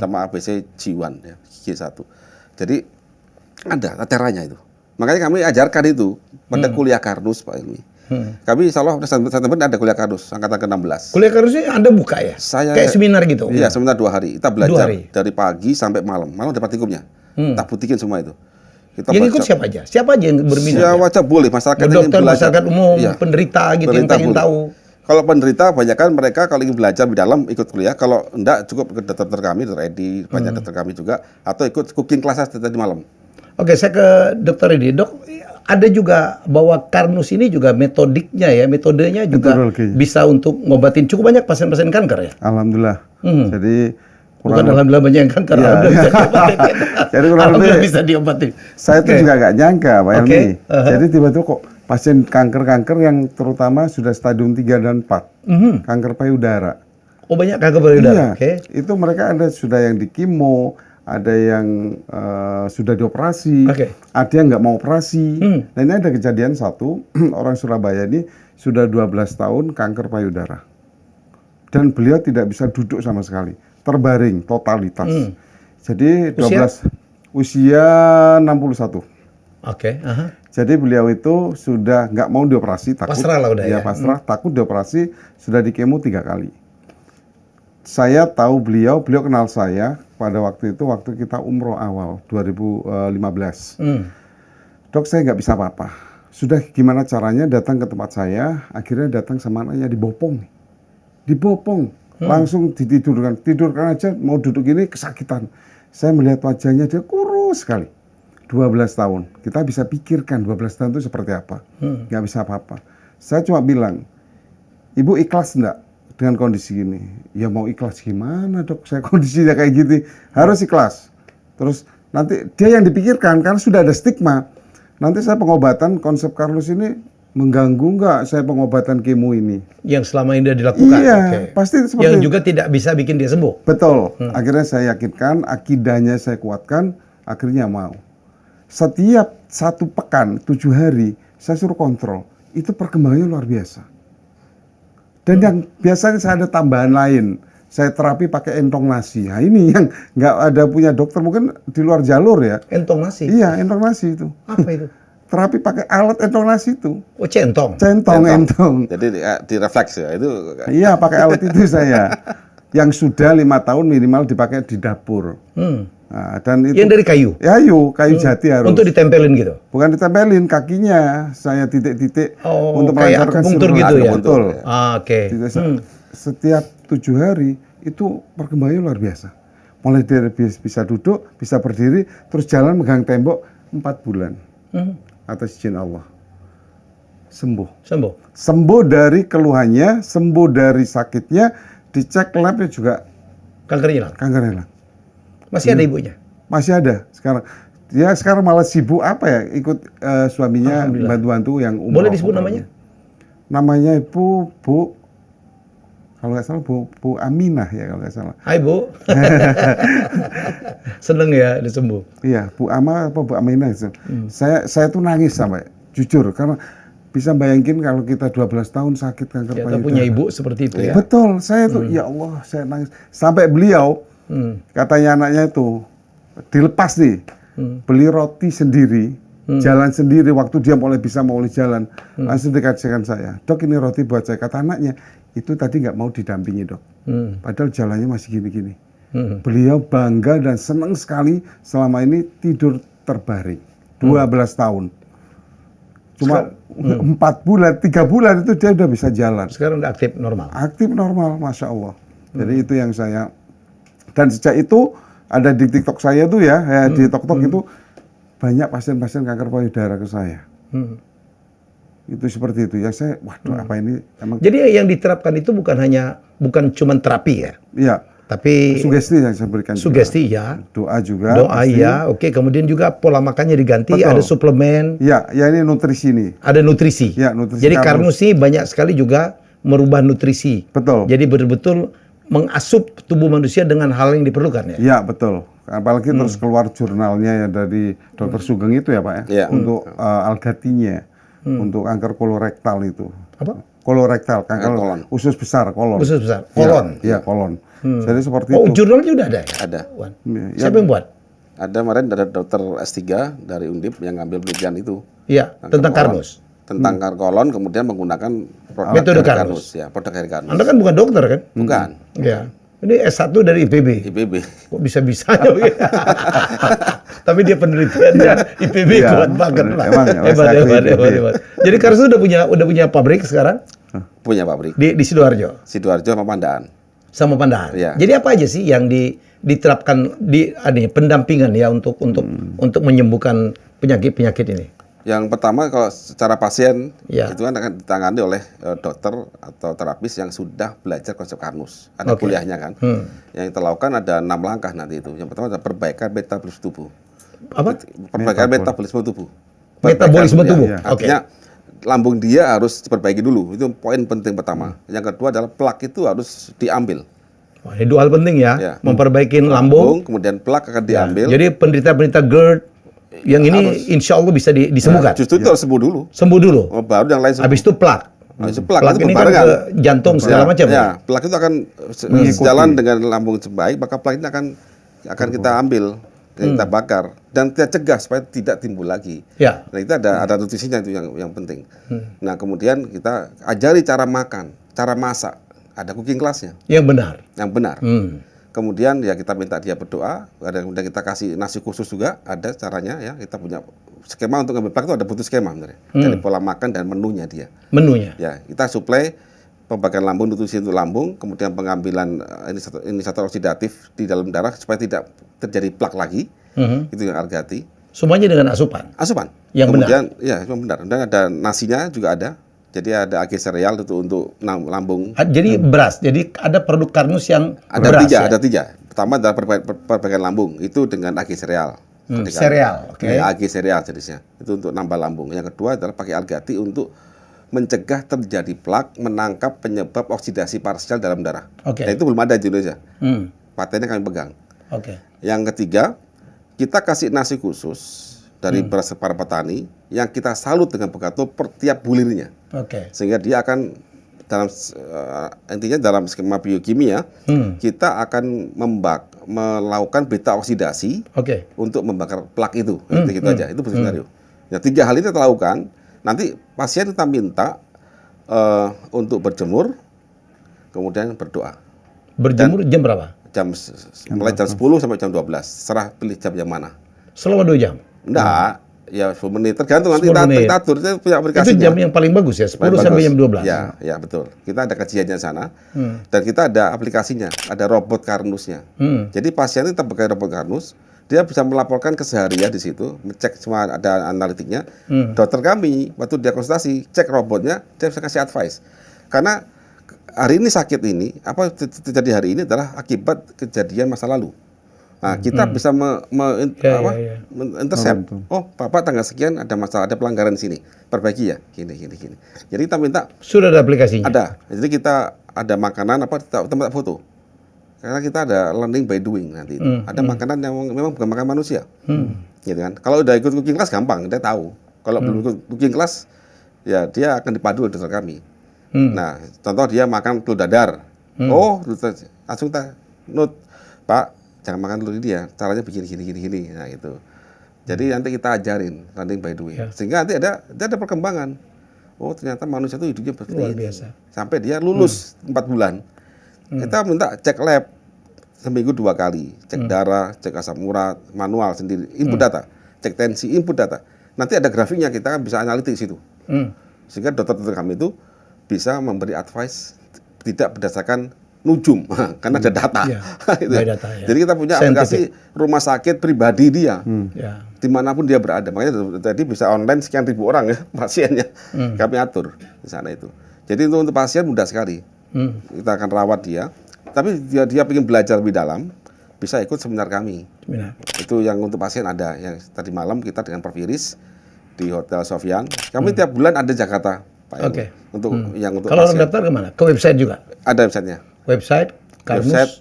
sama ABC G1 ya, G1. Jadi ada teranya itu. Makanya kami ajarkan itu pada kuliah Karnus, Pak Ilmi. Kami insya Allah September ada kuliah Karnus angkatan ke-16. Kuliah Karnus ini Anda buka ya? Kayak seminar gitu? Iya, seminar 2 hari. Kita belajar dari pagi sampai malam. Malam ada praktikumnya. Kita buktikan semua itu. Kita yang ikut siapa aja? Siapa aja yang berminat? Siapa aja boleh. Masyarakat dokter, masyarakat umum, penderita gitu yang pengen tahu. Kalau penderita, banyak kan mereka kalau ingin belajar di dalam ikut kuliah. Kalau enggak, cukup ke dokter kami, dokter Edi, banyak dokter kami juga. Atau ikut cooking class tadi malam. Oke, saya ke dokter ini. Dok, ada juga bahwa Karnus ini juga metodenya juga bisa untuk ngobatin cukup banyak pasien-pasien kanker ya? Alhamdulillah. Jadi bukan alhamdulillah banyak yang kanker, alhamdulillah bisa diobatin. Jadi alhamdulillah bisa diobatin. Saya itu juga nggak nyangka, Pak Helmi. Jadi tiba-tiba kok pasien kanker-kanker yang terutama sudah stadium 3 dan 4, kanker payudara. Oh, banyak kanker payudara. Iya, itu mereka ada sudah yang di kemo, ada yang sudah dioperasi, ada yang nggak mau operasi. Nah, ini ada kejadian satu, orang Surabaya ini sudah 12 tahun kanker payudara. Dan beliau tidak bisa duduk sama sekali, terbaring totalitas. Jadi 12 usia 61. Jadi beliau itu sudah nggak mau dioperasi, takut. Pasrah lah udah ya. Pasrah, takut dioperasi, sudah di kemo 3 kali. Saya tahu beliau kenal saya pada waktu itu, waktu kita umroh awal 2015. Dok, saya nggak bisa apa-apa. Sudah gimana caranya datang ke tempat saya, akhirnya datang sama anaknya dibopong. Langsung ditidurkan. Tidurkan aja, mau duduk gini kesakitan. Saya melihat wajahnya, dia kurus sekali. 12 tahun. Kita bisa pikirkan 12 tahun itu seperti apa. Nggak bisa apa-apa. Saya cuma bilang, Ibu ikhlas enggak dengan kondisi gini? Ya mau ikhlas gimana, Dok? Saya kondisinya kayak gitu. Harus ikhlas. Terus nanti dia yang dipikirkan, karena sudah ada stigma. Nanti saya pengobatan, konsep Karnus ini mengganggu nggak saya pengobatan kemo ini? Yang selama ini sudah dilakukan? Iya, pasti seperti yang juga tidak bisa bikin dia sembuh? Betul. Akhirnya saya yakinkan, akidahnya saya kuatkan, akhirnya mau. Setiap 1 pekan, 7 hari, saya suruh kontrol. Itu perkembangannya luar biasa. Dan yang biasanya saya ada tambahan lain. Saya terapi pakai entong nasi. Nah, ini yang nggak ada punya dokter, mungkin di luar jalur ya. Entong nasi? Iya, entong nasi itu. Apa itu? Terapi pakai alat entong nasi itu. Oh, centong? Entong. Jadi direfleks ya itu? Iya, pakai alat itu saya. Yang sudah 5 tahun minimal dipakai di dapur. Nah, dan itu yang dari kayu? Kayu jati harus. Untuk ditempelin gitu? Bukan ditempelin, kakinya saya titik-titik untuk melancarkan akupunktur gitu ya? Betul. Setiap 7 hari itu perkembangannya luar biasa. Mulai dari bisa duduk, bisa berdiri, terus jalan megang tembok 4 bulan. Atas izin Allah. Sembuh dari keluhannya, sembuh dari sakitnya, dicek labnya juga kanker hilang. Masih ada ibunya? Masih ada sekarang. Dia sekarang malah sibuk ikut suaminya bantu-bantu yang umroh. Boleh disebut namanya? Namanya Bu kalau nggak salah Bu Aminah ya kalau nggak salah. Hai Bu. Seneng ya disembuh. Iya, Bu Aminah itu. Saya tuh nangis sampai jujur karena bisa bayangin kalau kita 12 tahun sakit kanker payudara. Punya ibu seperti itu ya. Betul, saya tuh ya Allah, saya nangis. Sampai beliau katanya anaknya itu dilepas nih, beli roti sendiri, jalan sendiri. Waktu dia mulai bisa jalan, langsung dikasihkan saya. Dok, ini roti buat saya. Kata anaknya, itu tadi nggak mau didampingi, Dok. Padahal jalannya masih gini-gini. Beliau bangga dan senang sekali selama ini tidur terbaring. 12 tahun. Cuma 4 bulan, 3 bulan itu dia udah bisa jalan. Sekarang udah aktif normal? Aktif normal, Masya Allah. Jadi itu yang saya... Dan sejak itu ada di TikTok saya tuh ya di TikTok itu banyak pasien-pasien kanker payudara ke saya. Itu seperti itu ya, saya waduh apa ini emang. Jadi yang diterapkan itu bukan cuma terapi ya? Iya. Tapi sugesti yang saya berikan. Sugesti juga. Ya. Doa juga. Doa ya, oke. Kemudian juga pola makannya diganti, ada suplemen. Iya, ini nutrisi nih. Ada nutrisi. Ya, nutrisi. Jadi Karnus ini banyak sekali juga merubah nutrisi. Betul. Jadi betul-betul mengasup tubuh manusia dengan hal yang diperlukan ya? Iya, betul. Apalagi terus keluar jurnalnya ya dari Dr. Sugeng itu ya Pak ya, untuk algatinya, untuk kanker kolorektal itu. Apa? Kolorektal, kanker usus besar, kolon. Usus besar, kolon? Iya, kolon. Jadi seperti itu. Oh, jurnalnya udah ada ya? Ada. Siapa yang buat? Ada kemarin ada dokter S3 dari Undip yang ngambil penelitian itu. Iya, tentang Karnus. Tentang kanker kolon, kemudian menggunakan metode Karnus. Ya, produk dari Karnus. Anda kan bukan dokter kan? Bukan. Iya. Ini S1 dari IPB. Kok bisa-bisanya? Tapi dia penelitiannya IPB kuat banget lah. Hebat. Jadi Karnus udah punya pabrik sekarang? Punya pabrik. Di Sidoarjo? Sidoarjo sama Pandaan. Sama Pandaan. Ya. Jadi apa aja sih yang diterapkan di pendampingan ya untuk menyembuhkan penyakit ini? Yang pertama kalau secara pasien Ya. itu kan akan ditangani oleh dokter atau terapis yang sudah belajar konsep Karnus. Ada kuliahnya kan. Yang kita lakukan ada 6 langkah nanti itu. Yang pertama adalah perbaikan metabolisme tubuh. Apa? Perbaikan metabolisme tubuh. Metabolisme tubuh. Ya. Artinya lambung dia harus diperbaiki dulu. Itu poin penting pertama. Yang kedua adalah plak itu harus diambil. Wah, ini 2 hal penting ya. Ya. Memperbaiki lambung. Kemudian plak akan diambil. Jadi penderita-penderita GERD yang ini insya Allah bisa disembuhkan. Justru itu harus sembuh dulu. Sembuh dulu. Baru yang lain sembuh. Habis itu plak. Habis itu plak itu ini kan berbarengan. ke jantung segala macam. Ya, plak itu akan sejalan dengan lambung baik, maka plak ini akan kita ambil, kita bakar dan kita cegah supaya tidak timbul lagi. Ya. Nah, itu ada nutrisinya itu yang penting. Nah, kemudian kita ajari cara makan, cara masak, ada cooking class-nya. Yang benar. Yang benar. Kemudian ya kita minta dia berdoa, kemudian kita kasih nasi khusus juga, ada caranya ya, kita punya skema untuk ngambil plak itu ada butuh skema sebenarnya. Dari pola makan dan menunya dia. Menunya. Ya, kita suplai pembakaran lambung, nutrisi untuk lambung, kemudian pengambilan inisiator oksidatif di dalam darah supaya tidak terjadi plak lagi. Itu yang argati. Semuanya dengan asupan. Asupan. Yang kemudian, ya, yang benar. Dan ada nasinya juga ada. Jadi ada agi sereal untuk lambung. Jadi beras. Jadi ada produk Karnus yang Ada beras. ada tiga. Pertama adalah perbaikan lambung. Itu dengan agi sereal. Sereal, oke. Agi sereal jenisnya. Itu untuk nambah lambung. Yang kedua adalah pakai algati untuk mencegah terjadi plak, menangkap penyebab oksidasi parsial dalam darah. Oke. Dan itu belum ada di Indonesia. Patennya kami pegang. Oke. Yang ketiga, kita kasih nasi khusus dari beras para petani yang kita salut dengan Pegato per tiap bulirnya. Oke. Sehingga dia akan dalam intinya dalam skema biokimia kita akan melakukan beta oksidasi untuk membakar plak itu. Gitu aja. Itu skenario. Ya, 3 hal ini kita lakukan. Nanti pasien kita minta untuk berjemur, kemudian berdoa. Berjemur jam berapa? Mulai jam 10 sampai jam 12. Serah pilih jam yang mana. Selama 2 jam? Enggak, ya 10 menit. Tergantung nanti kita atur. Kita punya aplikasinya. Itu jam yang paling bagus ya? 10 sampai jam 12? Ya, betul. Kita ada kajiannya sana. Dan kita ada aplikasinya. Ada robot Karnusnya. Jadi pasien itu tetap pakai robot Karnus. Dia bisa melaporkan keseharian di situ, ngecek semua ada analitiknya. Dokter kami waktu dia konsultasi, cek robotnya, dia bisa kasih advice. Karena hari ini sakit ini, apa terjadi hari ini adalah akibat kejadian masa lalu. Nah, kita bisa intercept. Oh, Bapak tanggal sekian ada masalah, ada pelanggaran di sini. Perbaiki ya, gini. Jadi kita minta. Sudah ada aplikasinya? Ada. Jadi kita ada makanan tempat foto. Karena kita ada learning by doing nanti itu. Ada makanan yang memang bukan makan manusia. Gitu kan. Kalau udah ikut cooking class gampang, dia tahu. Kalau belum ikut cooking class, ya dia akan dipadu oleh dokter kami. Nah, contoh dia makan telur dadar. Oh, langsung kita note, Pak, jangan makan telur ini ya. Caranya begini. Nah, itu. Jadi nanti kita ajarin learning by doing. Sehingga nanti ada perkembangan. Oh, ternyata manusia itu hidupnya seperti ini. Sampai dia lulus 4 bulan. Kita minta cek lab seminggu 2 kali, cek darah, cek asam urat, manual sendiri, input data, cek tensi, input data. Nanti ada grafiknya, kita kan bisa analitik situ. Sehingga dokter-dokter kami itu bisa memberi advice tidak berdasarkan nujum, karena ada data. Gitu. Data ya. Jadi kita punya aplikasi rumah sakit pribadi dia, dimanapun dia berada. Makanya tadi bisa online sekian ribu orang ya pasiennya, kami atur di sana itu. Jadi untuk pasien mudah sekali. Kita akan rawat dia, tapi dia ingin belajar lebih dalam, bisa ikut seminar kami. Itu yang untuk pasien ada. Yang tadi malam kita dengan Prof. Iris di Hotel Sofian. Kami tiap bulan ada Jakarta, Pak. Untuk kalau orang daftar kemana? Ke website juga? Ada websitenya. Website Karnus. Website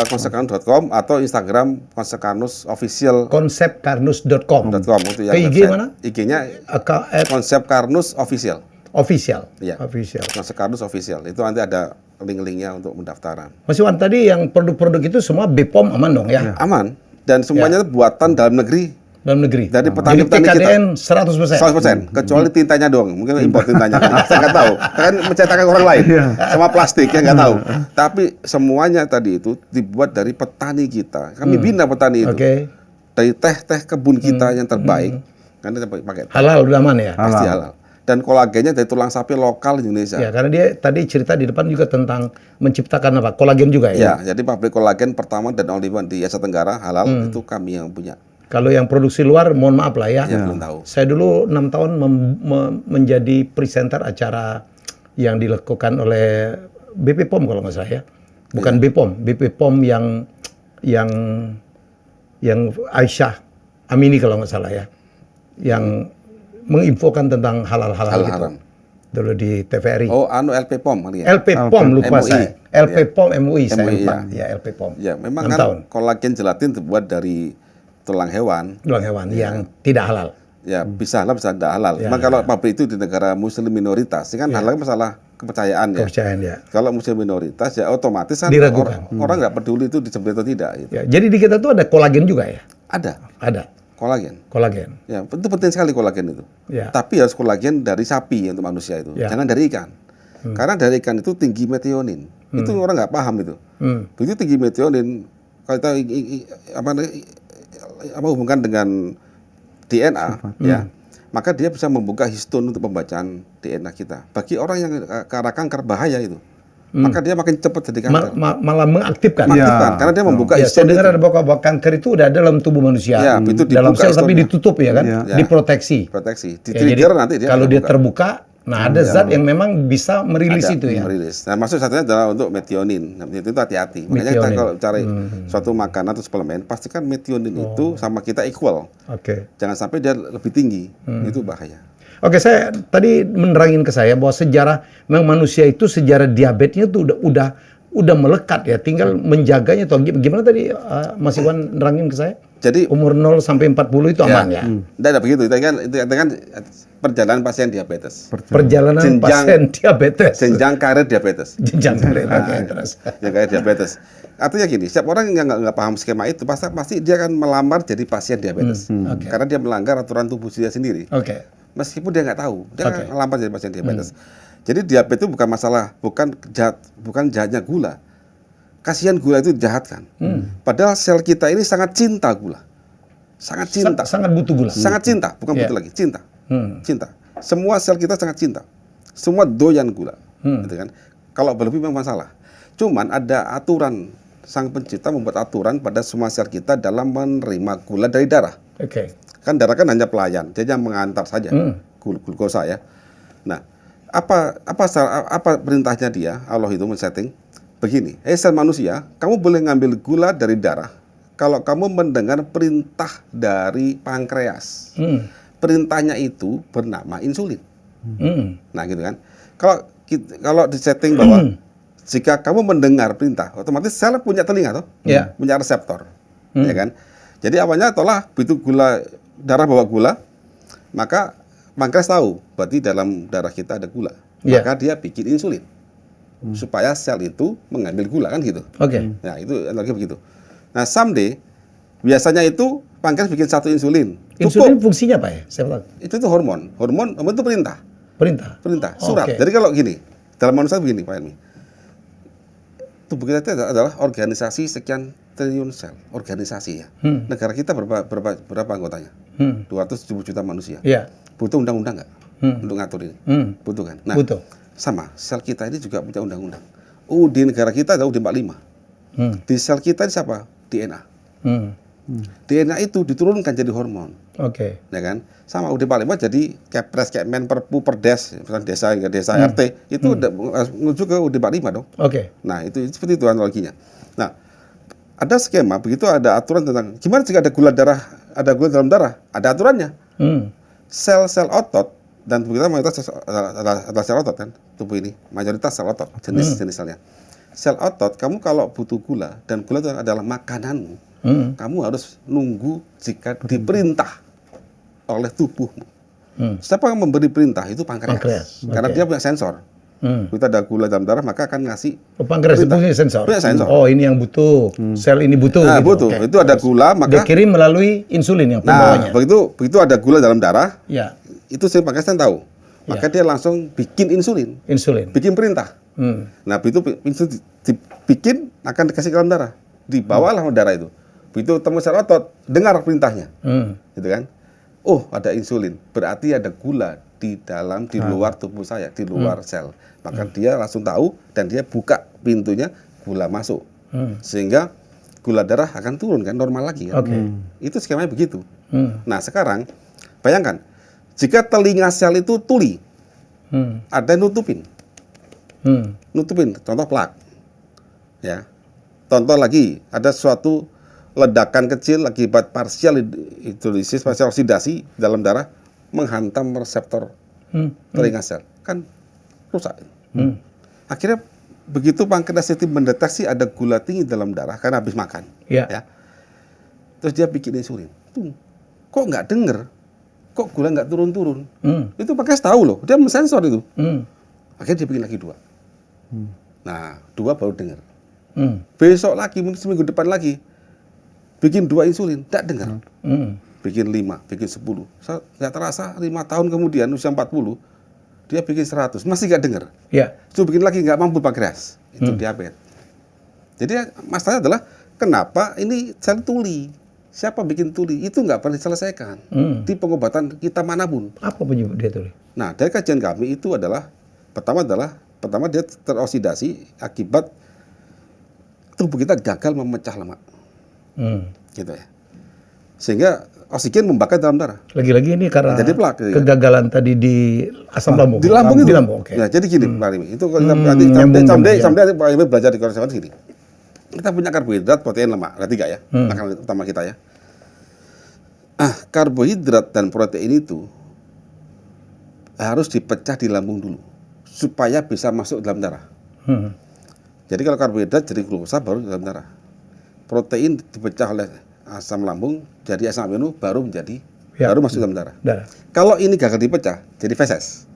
konsepkarnus.com atau Instagram konsepkarnus official. Konsepkarnus.com. Untuk yang ke IG mana? IG-nya konsepkarnus official. Official. Ya. Official. Konsepkarnus official. Itu nanti ada link-linknya untuk mendaftaran. Mas Iwan, tadi yang produk-produk itu semua BPOM aman dong ya? Aman. Dan semuanya buatan dalam negeri. Dalam negeri. Dari petani-petani kita. TKDN 100%. Kecuali tintanya doang. Mungkin impor tintanya. Saya nggak tahu. Kan mencetakkan orang lain. Sama plastik ya nggak tahu. Tapi semuanya tadi itu dibuat dari petani kita. Kami bina petani itu. Dari teh kebun kita yang terbaik. Karena kita pakai. Halal udah aman ya? Pasti halal. Dan kolagennya dari tulang sapi lokal di Indonesia. Ya, karena dia tadi cerita di depan juga tentang menciptakan apa? Kolagen juga ya? Ya, jadi pabrik kolagen pertama dan only one di Asia Tenggara halal itu kami yang punya. Kalau yang produksi luar, mohon maaf lah ya. Ya, belum tahu. Saya dulu 6 tahun menjadi presenter acara yang dilakukan oleh BP POM kalau nggak salah ya. Bukan BP POM yang Aisyah Amini kalau nggak salah ya. Yang menginfokan tentang halal-halal gitu. Haram. Dulu di TVRI. Oh, LP POM kali ya? LP POM lupa MUI. saya. LP POM MUI saya MUI, lupa. ya. Ya, LP POM. Ya, memang 6 kan tahun. kolagen gelatin terbuat dari tulang hewan. Tulang hewan yang tidak halal. Ya, bisa halal, bisa tidak halal. Ya. Cuma kalau pabrik itu di negara muslim minoritas, ini kan halal masalah kepercayaan ya. Kepercayaan ya. Kalau muslim minoritas ya otomatis kan Diragukan. orang nggak peduli itu disembelih atau tidak. Gitu. Ya, jadi di kita tuh ada kolagen juga ya? Ada Ada kolagen. kolagen. Ya, itu penting sekali kolagen itu. Ya. Tapi harus kolagen dari sapi untuk manusia itu. Ya. Jangan dari ikan. Karena dari ikan itu tinggi metionin. Itu orang nggak paham itu. Begitu tinggi metionin, kalau kita hubungkan dengan DNA, ya, maka dia bisa membuka histone untuk pembacaan DNA kita. Bagi orang yang ke arah kanker bahaya itu, maka dia makin cepat jadi kanker. Malah mengaktifkan. Mengaktifkan, karena dia membuka Ya, saya histone dengar itu. ada bahwa kanker itu udah ada dalam tubuh manusia. Ya, itu dalam dibuka sel tapi histone-nya. ditutup ya kan, Ya. diproteksi. Proteksi. Di Ya, jadi trigger nanti dia kalau dia terbuka. terbuka, nah ada zat yang memang bisa merilis Ada, itu ya. merilis. Nah, maksud satunya adalah untuk metionin. Nah, itu hati-hati. Makanya kita Metionin. kalau cari suatu makanan atau suplemen, pastikan metionin itu sama kita equal. Oke. Jangan sampai dia lebih tinggi. Itu bahaya. Oke, saya tadi menerangin ke saya bahwa sejarah memang manusia itu sejarah diabetesnya tuh udah melekat ya, tinggal menjaganya atau gimana tadi Mas Iwan nerangin ke saya? Jadi Umur 0 sampai 40 itu aman ya. Tidak ada begitu. Itu kan perjalanan pasien diabetes. Perjalanan Jenjang- pasien diabetes. Jenjang karir diabetes. Jenjang karir. Oke, terus. Jenjang karir diabetes. Artinya gini, setiap orang yang nggak paham skema itu, pasti dia akan melamar jadi pasien diabetes. Oke. Karena dia melanggar aturan tubuh dia sendiri. Oke. Meskipun dia nggak tahu, dia akan melamar jadi pasien diabetes. Jadi diabetes itu bukan masalah, bukan jahatnya gula. Kasihan gula itu jahat kan. Padahal sel kita ini sangat cinta gula. Sangat cinta. Sangat butuh gula. Sangat cinta, bukan Ya. butuh lagi, cinta. Cinta. Semua sel kita sangat cinta. Semua doyan gula. Gitu kan. Kalau berlebih memang masalah. Cuman ada aturan, sang pencipta membuat aturan pada semua sel kita dalam menerima gula dari darah. Oke. Kan darah kan hanya pelayan, dia hanya mengantar saja glukosa ya. Nah, apa perintahnya dia? Allah itu men-setting begini. Sel manusia, kamu boleh ngambil gula dari darah kalau kamu mendengar perintah dari pankreas. Perintahnya itu bernama insulin. Nah, gitu kan. Kalau disetting bahwa jika kamu mendengar perintah, otomatis sel punya telinga toh, punya reseptor, ya kan. Jadi awalnya tolak begitu gula darah bawa gula, maka pankreas tahu berarti dalam darah kita ada gula, maka dia bikin insulin supaya sel itu mengambil gula kan gitu. Oke. Nah itu analogi begitu. Nah someday biasanya itu pankreas bikin satu insulin. Insulin fungsinya apa ya? Saya tahu. Itu hormon itu perintah. Perintah, surat. Oke. Jadi kalau gini, dalam manusia begini Pak Helmi. Tubuh kita itu adalah organisasi sekian triliun sel, organisasi ya. Negara kita berapa anggotanya? 270 juta manusia. Iya. Butuh undang-undang nggak untuk ngatur ini? Butuh kan? Nah, Butuh. sama, sel kita ini juga punya undang-undang. Di negara kita ada UUD 45. Di sel kita ini siapa? DNA. DNA itu diturunkan jadi hormon. Oke. Ya kan? Sama UUD 45 jadi Kepres, Kekmen, Perpu, Perdes, misalnya desa hingga desa RT, itu udah menuju ke UUD 45 dong. Oke. Nah, itu seperti itu analoginya. Nah, ada skema, begitu ada aturan tentang gimana jika ada gula dalam darah, ada aturannya. Sel-sel otot dan tubuh kita mayoritas adalah sel otot kan, tubuh ini mayoritas sel otot, jenis selnya. Sel otot, kamu kalau butuh gula dan gula itu adalah makananmu, kamu harus nunggu jika diperintah oleh tubuhmu. Siapa yang memberi perintah itu pankreas. Karena dia punya sensor. Kita ada gula dalam darah maka akan ngasih. Pankreas itu punya sensor. Punya sensor. Oh ini yang butuh. Sel ini butuh. Nah, gitu. butuh. Oke. Itu ada gula maka. Dia kirim melalui insulin yang Nah, pembawanya. begitu ada gula dalam darah, Ya. itu si pankreas kan tahu. Maka dia langsung bikin insulin, Insulin. bikin perintah. Nah, begitu insulin dibikin akan dikasih ke dalam darah, dibawalah ke darah itu. Begitu temu sel otot, dengar perintahnya, gitu kan? Oh, ada insulin, berarti ada gula di luar tubuh saya, di luar sel. Maka dia langsung tahu dan dia buka pintunya, gula masuk. Sehingga gula darah akan turun kan, normal lagi kan. Itu skemanya begitu. Nah sekarang bayangkan, jika telinga sel itu tuli, ada yang nutupin. Nutupin, contoh plak. Ya. Contoh lagi, ada suatu ledakan kecil akibat partial hidrolisis, partial oksidasi dalam darah menghantam reseptor telinga sel, kan rusak. Akhirnya begitu pankreas itu mendeteksi ada gula tinggi dalam darah karena habis makan, ya, terus dia bikin insulin. Kok nggak denger? Kok gula nggak turun-turun? Itu pankreas tahu loh, dia mensensor itu. Akhirnya dia bikin lagi 2. Nah 2 baru denger. Besok lagi, mungkin seminggu depan lagi, bikin 2 insulin, tidak dengar. Bikin 5, bikin 10. Nggak terasa 5 tahun kemudian, usia 40, dia bikin 100, masih nggak dengar. Terus bikin lagi, nggak mampu pankreas. Itu diabetes. Jadi masalahnya adalah, kenapa ini sel tuli? Siapa bikin tuli? Itu nggak pernah diselesaikan. Di pengobatan kita manapun. Apa penyebab dia tuli? Nah, dari kajian kami itu adalah, pertama dia teroksidasi akibat tubuh kita gagal memecah lemak. Gitu ya. Sehingga oksigen membakar dalam darah. Lagi-lagi ini karena jadi plak, kegagalan tadi di asam lambung. Di lambung itu. Di lambung, okay. Nah, jadi gini, Pak Rimi. Itu kalau nanti someday Pak Rimi belajar di korea gini. Kita punya karbohidrat, protein, lemak. Ada 3 ya. Makanan utama kita ya. Karbohidrat dan protein itu harus dipecah di lambung dulu supaya bisa masuk dalam darah. Jadi kalau karbohidrat jadi glukosa baru dalam darah. Protein dipecah oleh asam lambung jadi asam amino baru baru masuk dalam darah. Kalau ini gagal dipecah jadi feses.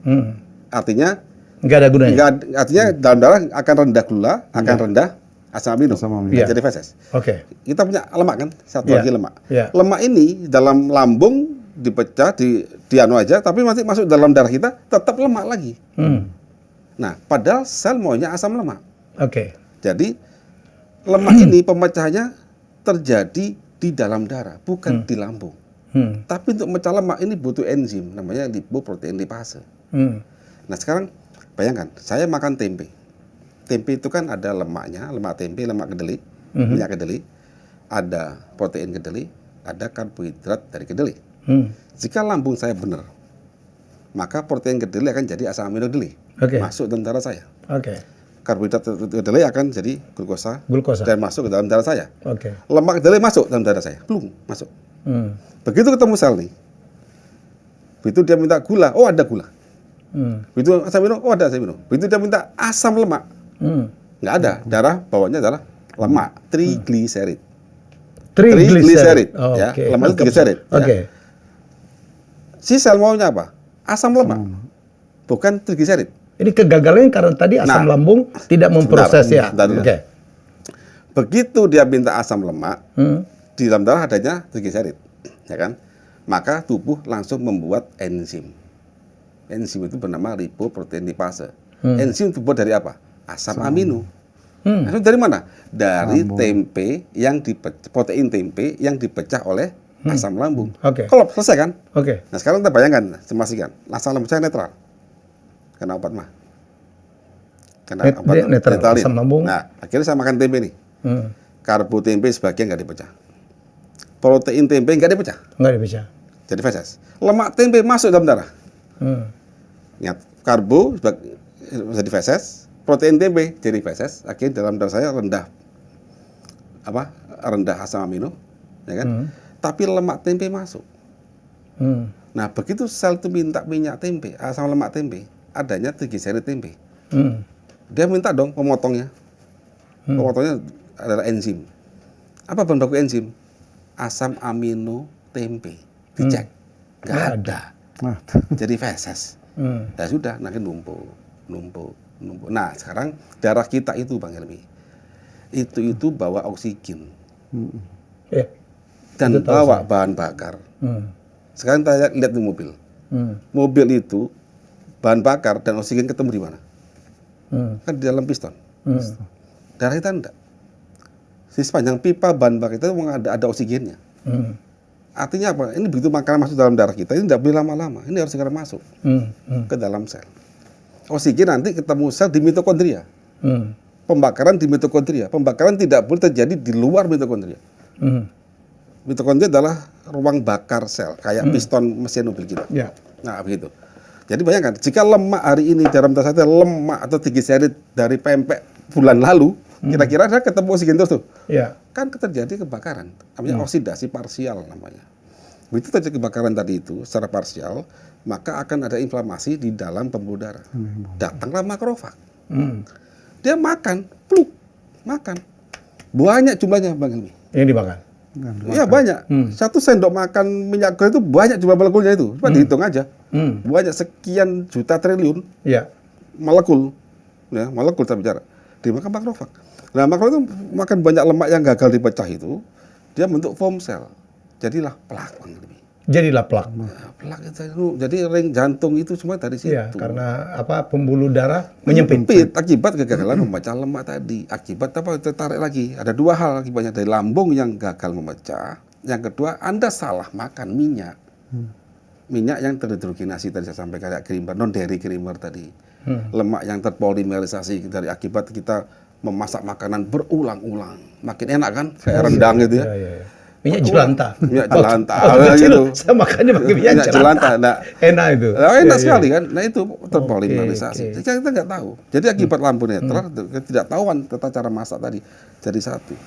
Artinya nggak ada gunanya. Artinya dalam darah akan rendah gula, akan rendah asam amino. Jadi feses. Kita punya lemak kan, satu lagi lemak. Lemak ini dalam lambung dipecah di anu aja, tapi masih masuk dalam darah kita tetap lemak lagi. Nah, padahal sel maunya asam lemak. Jadi lemak ini pemecahannya terjadi di dalam darah, bukan di lambung. Tapi untuk memecah lemak ini butuh enzim, namanya lipoprotein lipase. Nah sekarang bayangkan, saya makan tempe. Tempe itu kan ada lemaknya, lemak tempe, lemak kedelai, minyak kedelai, ada protein kedelai, ada karbohidrat dari kedelai. Jika lambung saya benar, maka protein kedelai akan jadi asam amino kedelai, masuk dalam darah saya. Karbohidrat kedelai akan jadi glukosa dan masuk ke dalam darah saya. Lemak kedelai masuk dalam darah saya, belum masuk. Begitu ketemu sel nih, begitu dia minta gula, oh ada gula. Begitu asam amino, oh ada asam amino. Begitu dia minta asam lemak, nggak ada. Darah bawanya adalah lemak, triglycerid. Ya, lemak itu triglycerid. Si sel maunya apa? Asam lemak, bukan triglycerid. Ini kegagalannya karena tadi asam lambung tidak memproses ya. Begitu dia minta asam lemak, di dalam darah adanya triglycerid, ya kan? Maka tubuh langsung membuat enzim. Enzim itu bernama lipoprotein lipase. Enzim terbuat dari apa? Asam amino. Asam dari mana? Dari tempe yang protein tempe yang dipecah oleh asam lambung. Kalau selesai kan? Nah sekarang kita bayangkan, simulasikan, asam lambung saya netral. Kena obat mah. Kena obat netralin. Asam lambung. Nah, akhirnya saya makan tempe nih. Karbo tempe sebagian nggak dipecah. Protein tempe nggak dipecah. Jadi feses. Lemak tempe masuk dalam darah. Ingat, karbo jadi feses, protein tempe jadi feses. Akhirnya dalam darah saya rendah asam amino, ya kan? Tapi lemak tempe masuk. Nah, begitu sel itu minta minyak tempe, asam lemak tempe, adanya triglycerid tempe. Dia minta dong pemotongnya. Pemotongnya adalah enzim. Apa bahan baku enzim? Asam amino tempe. Dicek. Nggak ada. Jadi feses. Ya sudah, nanti numpuk. Nah, sekarang darah kita itu, Bang Helmi, itu bawa oksigen. Dan bawa bahan bakar. Sekarang kita lihat di mobil. Mobil itu bahan bakar dan oksigen ketemu di mana? Kan di dalam piston. Darah kita enggak. Di sepanjang pipa bahan bakar itu ada oksigennya. Artinya apa? Ini begitu makanan masuk dalam darah kita, ini tidak boleh lama-lama. Ini harus segera masuk ke dalam sel. Oksigen nanti ketemu sel di mitokondria. Pembakaran di mitokondria. Pembakaran tidak boleh terjadi di luar mitokondria. Mitokondria adalah ruang bakar sel, kayak piston mesin mobil kita. Ya. Nah, begitu. Jadi bayangkan, jika lemak hari ini dalam tas saya lemak atau triglycerid dari pempek bulan lalu, kira-kira ada ketemu oksigen terus tuh. Ya. Kan terjadi kebakaran, namanya oksidasi parsial namanya. Begitu terjadi kebakaran tadi itu secara parsial, maka akan ada inflamasi di dalam pembuluh darah. Datanglah makrofag. Dia makan, pluk, makan. Banyak jumlahnya, Bang Helmi. Yang dimakan. Iya banyak. 1 sendok makan minyak goreng itu banyak jumlah molekulnya itu. Coba dihitung aja. Banyak sekian juta triliun molekul. Ya, molekul saya bicara. Dimakan makrofag. Nah, makrofag itu makan banyak lemak yang gagal dipecah itu, dia bentuk foam cell. Jadilah plak. Jadilah plak. Nah, plak itu jadi ring jantung itu semua dari situ. Iya, karena apa? Pembuluh darah menyempit. Akibat kegagalan memecah lemak tadi. Akibat apa? Tertarik lagi. Ada 2 hal akibatnya, dari lambung yang gagal memecah. Yang kedua, Anda salah makan minyak. Minyak yang terhidrogenasi tadi saya sampaikan, kayak creamer, non dairy creamer tadi. Lemak yang terpolimerisasi dari akibat kita memasak makanan berulang-ulang. Makin enak kan? Kayak rendang gitu ya. Iya. Minyak jelantah. Minyak jelantah. Gitu. Saya makannya pakai minyak jelantah. Nah, enak itu. Enak sekali kan. Nah itu terpolimerisasi. Kita nggak tahu. Jadi akibat lampu netral, ketidaktahuan tata cara masak tadi jadi satu.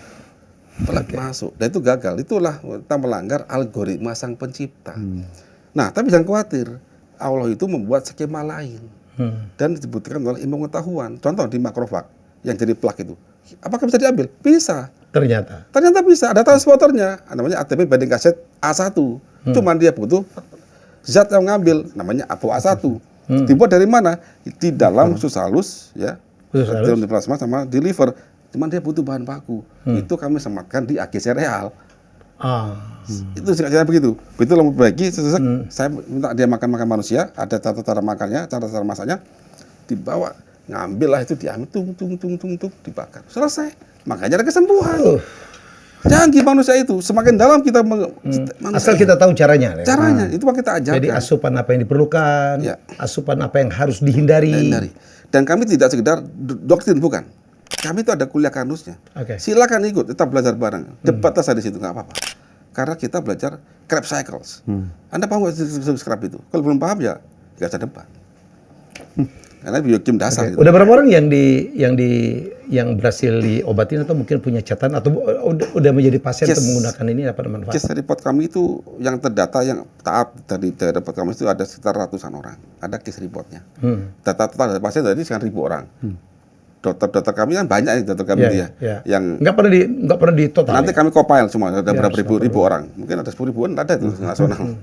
Pelak masuk. Dan itu gagal. Itulah kita melanggar algoritma sang pencipta. Nah, tapi jangan khawatir. Allah itu membuat skema lain. Dan disebutkan oleh ilmu pengetahuan. Contoh di makrofag yang jadi plak itu. Apakah bisa diambil? Bisa. Ternyata bisa. Ada transporternya. Namanya ATP binding kaset A1. Cuman dia butuh zat yang mengambil. Namanya ApoA1. Dibuat dari mana? Di dalam usus halus, ya. Di plasma sama di liver. Cuman dia butuh bahan baku. Itu kami sematkan di AG sereal. Itu singkatnya begitu. Begitu lama bagi, saya minta dia makan manusia. Ada cara makannya, cara masaknya. Dibawa. Ngambil lah itu, diambil, tung, dibakar. Selesai. Makanya ada kesembuhan. Canggih manusia itu. Semakin dalam kita asal kita tahu caranya. Caranya, itu kita ajarkan. Jadi asupan apa yang diperlukan, asupan apa yang harus dihindari. Dan kami tidak sekedar doktrin, bukan. Kami itu ada kuliah kanusnya. Silakan ikut, tetap belajar bareng. Debatlah saya di situ, nggak apa-apa. Karena kita belajar Krebs cycles. Anda paham nggak Krebs itu? Kalau belum paham ya nggak usah debat. Karena biokim dasar. Gitu. Udah berapa orang yang berhasil diobatin atau mungkin punya catatan atau udah menjadi pasien atau menggunakan ini dapat manfaat? Case report kami itu yang terdata yang taat dari report kami itu ada sekitar ratusan orang. Ada case reportnya. Data total dari pasien tadi sekian 1.000 orang. Dokter kami kan banyak dokter kami yang nggak pernah di total. Nanti kami compile semua ada berapa ribu orang. Mungkin ada 10 ribuan ada itu nasional.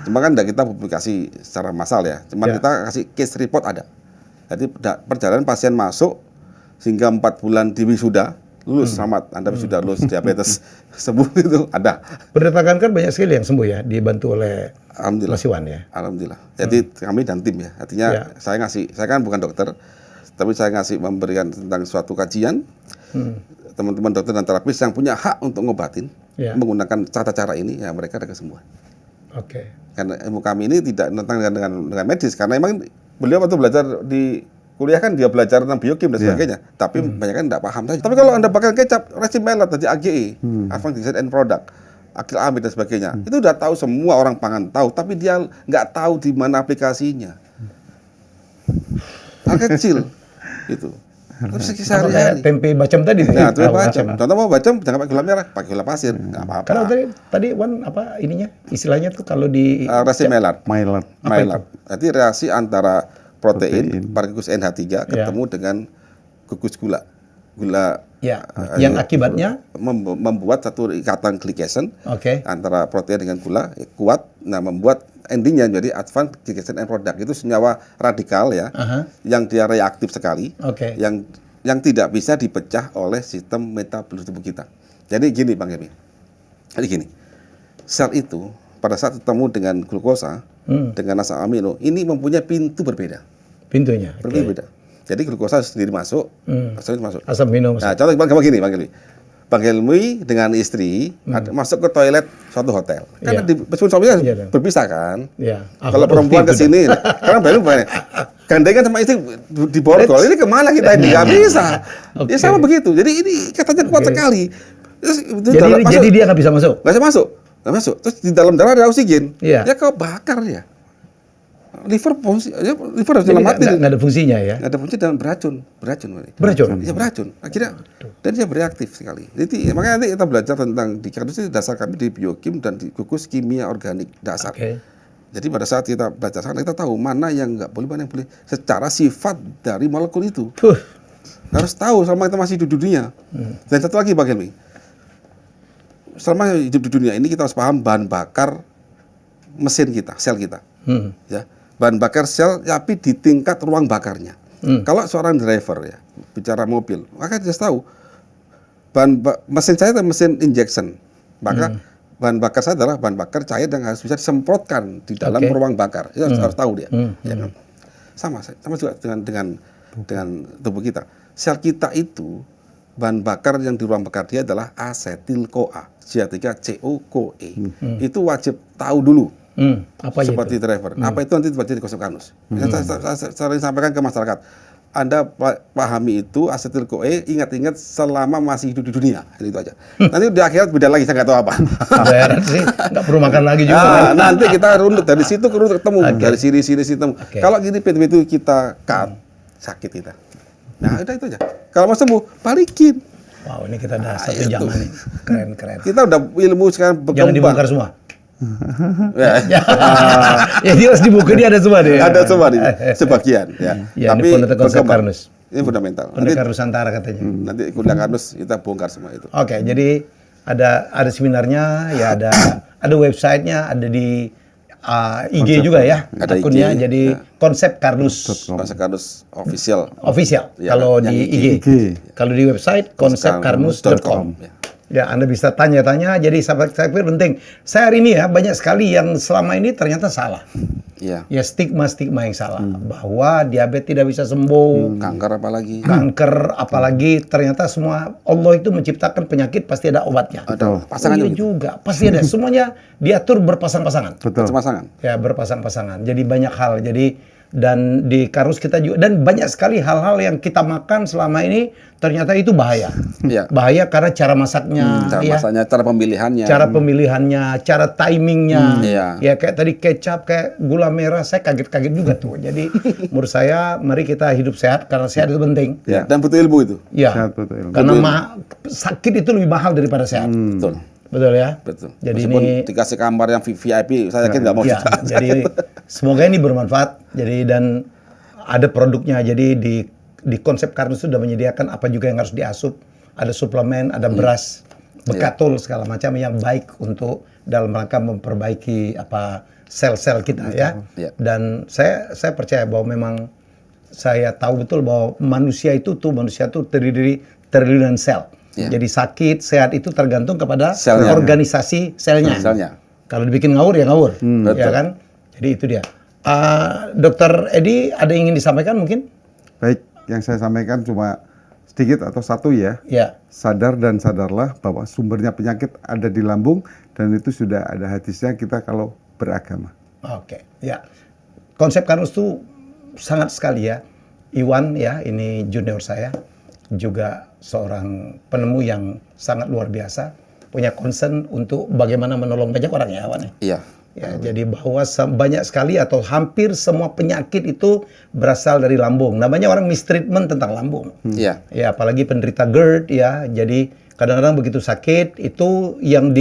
Cuma kan kita publikasi secara massal ya. Cuma kita kasih case report ada. Jadi perjalanan pasien masuk sehingga 4 bulan di wisuda, lulus selamat, Anda wisuda lulus diabetes sembuh itu ada. Berdasarkan kan banyak sekali yang sembuh ya, dibantu oleh Mas Iwan ya. Alhamdulillah. Jadi kami dan tim ya. Artinya saya kan bukan dokter, tapi saya memberikan tentang suatu kajian. Teman-teman dokter dan terapis yang punya hak untuk ngobatin menggunakan cara ini, ya mereka ada kesembuhan. Karena ilmu kami ini tidak tentang dengan medis, karena memang beliau waktu belajar di kuliah kan dia belajar tentang biokim dan sebagainya, tapi banyak kan tidak paham saja. Tapi kalau Anda pakai kecap, resin melat tadi AGE, Advanced Ingredient and Product, akil amid dan sebagainya, itu udah tahu, semua orang pangan tahu, tapi dia nggak tahu di mana aplikasinya. Hal kecil itu. Kayak tempe bacem tadi. Nah, tempe bacem. Contoh mau bacem jangan pakai gula merah, pakai gula pasir, nggak apa-apa. Kalau tadi Wan apa ininya? Istilahnya tuh kalau di reaksi melat. Melat. Berarti reaksi antara protein gugus NH3 ketemu dengan gugus gula. Yang akibatnya membuat satu ikatan glycation antara protein dengan gula kuat. Nah, membuat endingnya jadi advanced glycation end product. Itu senyawa radikal ya, yang dia reaktif sekali, yang tidak bisa dipecah oleh sistem metabolisme tubuh kita. Jadi gini Bang Emi, jadi gini, sel itu pada saat ketemu dengan glukosa, dengan asam amino, ini mempunyai pintu berbeda. Berbeda. Jadi glukosa sendiri masuk, asam amino masuk. Asam amino masuk. Nah, contoh Bang gini, Bang Emi. Bang Helmi dengan istri masuk ke toilet suatu hotel. Karena di suami berpisah kan. Kalau perempuan ke sini, karena Bang Helmi gandengan sama istri di borgol, ini kemana kita ini? Nggak bisa. Ya sama begitu. Jadi ini katanya kuat sekali. Jadi dia nggak bisa masuk? Nggak bisa masuk. Nggak masuk. Terus di dalam darah ada oksigen. Ya kau bakar ya. Liver harus nyelamatin. Nggak ada fungsinya ya? Nggak ada fungsi dan beracun. Ya beracun. Akhirnya dan dia bereaktif sekali. Jadi makanya nanti kita belajar tentang di kampus itu dasar kami di biokim dan di gugus kimia organik dasar. Jadi pada saat kita belajar sana kita tahu mana yang nggak boleh, mana yang boleh. Secara sifat dari molekul itu harus tahu selama kita masih hidup di dunia. Dan satu lagi Bang Helmi, selama hidup di dunia ini kita harus paham bahan bakar mesin kita, sel kita. Ya, bahan bakar sel tapi di tingkat ruang bakarnya. Kalau seorang driver ya bicara mobil, maka dia harus tahu mesin saya itu mesin injection, maka bahan bakar saya adalah bahan bakar cair yang harus bisa disemprotkan di dalam ruang bakar. Itu harus tahu dia. Ya kan? Sama juga dengan tubuh kita. Sel kita itu bahan bakar yang di ruang bakar dia adalah asetil-CoA, CH3CO-CoE. Itu wajib tahu dulu. Apa seperti itu? Driver. Apa itu nanti terjadi di konsep kanus. Saya sering sampaikan ke masyarakat. Anda pahami itu asetil-CoE, ingat-ingat selama masih hidup di dunia. Itu aja. Nanti di akhirat beda lagi, saya nggak tahu apa. Berat sih, nggak perlu makan lagi juga. Nanti kita runut dari situ ketemu, dari sini ketemu. Kalau gini pintu kita cut, sakit kita. Nah, udah itu aja. Kalau mau sembuh, balikin. Wow, ini kita udah satu jam nih. Keren. Kita udah ilmu sekarang berkembang. Jangan dibongkar semua. Ya dia harus dibuka, dia ada semua deh. Ada semua nih, sebagian. Ya. Tapi ini konsep Karnus. Ini fundamental. Pendekar Nusantara katanya. Nanti kuliah Karnus kita bongkar semua itu. Oke, jadi ada seminarnya, ya ada websitenya, ada di IG juga ya, ada akunnya. IG, jadi konsep Karnus. Konsep Karnus official. Ya, kalau di IG. Kalau di website konsepkarnus.com. Ya, Anda bisa tanya-tanya. Jadi sahabat saya pikir penting. Saya hari ini ya banyak sekali yang selama ini ternyata salah. Ya stigma yang salah bahwa diabetes tidak bisa sembuh. Kanker apalagi ternyata semua Allah itu menciptakan penyakit pasti ada obatnya. Ada pasangannya juga pasti ada. Semuanya diatur berpasang-pasangan. Berpasang-pasangan. Ya berpasang-pasangan. Jadi banyak hal. Dan di Karnus kita juga, dan banyak sekali hal-hal yang kita makan selama ini ternyata itu bahaya. Bahaya karena cara masaknya, cara pemilihannya, cara timingnya. Ya kayak tadi kecap, kayak gula merah, saya kaget-kaget juga tuh. Jadi menurut saya mari kita hidup sehat karena sehat itu penting. Dan butuh ilmu itu. Ya. Karena sakit itu lebih mahal daripada sehat. Betul ya. Jadi meskipun dikasih kamar yang VIP, saya yakin nggak mau. Jadi semoga ini bermanfaat. Jadi dan ada produknya. Jadi di konsep Karnus sudah menyediakan apa juga yang harus diasup. Ada suplemen, ada beras, bekatul segala macam yang baik untuk dalam rangka memperbaiki sel-sel kita ya. Dan saya percaya bahwa memang saya tahu betul bahwa manusia itu terdiri dari sel. Jadi sakit, sehat itu tergantung kepada organisasi selnya. Kalau dibikin ngawur ya ngawur, ya kan? Jadi itu dia. Dokter Edi, ada yang ingin disampaikan mungkin? Baik, yang saya sampaikan cuma sedikit atau satu ya. Sadar dan sadarlah bahwa sumbernya penyakit ada di lambung dan itu sudah ada hadisnya kita kalau beragama. Oke, ya. Konsep Karnus itu sangat sekali ya. Iwan ya, ini junior saya. Juga seorang penemu yang sangat luar biasa, punya concern untuk bagaimana menolong banyak orang ya, Wan. Ya, jadi bahwa banyak sekali atau hampir semua penyakit itu berasal dari lambung. Namanya orang mistreatment tentang lambung. Ya, apalagi penderita GERD ya. Jadi kadang-kadang begitu sakit itu yang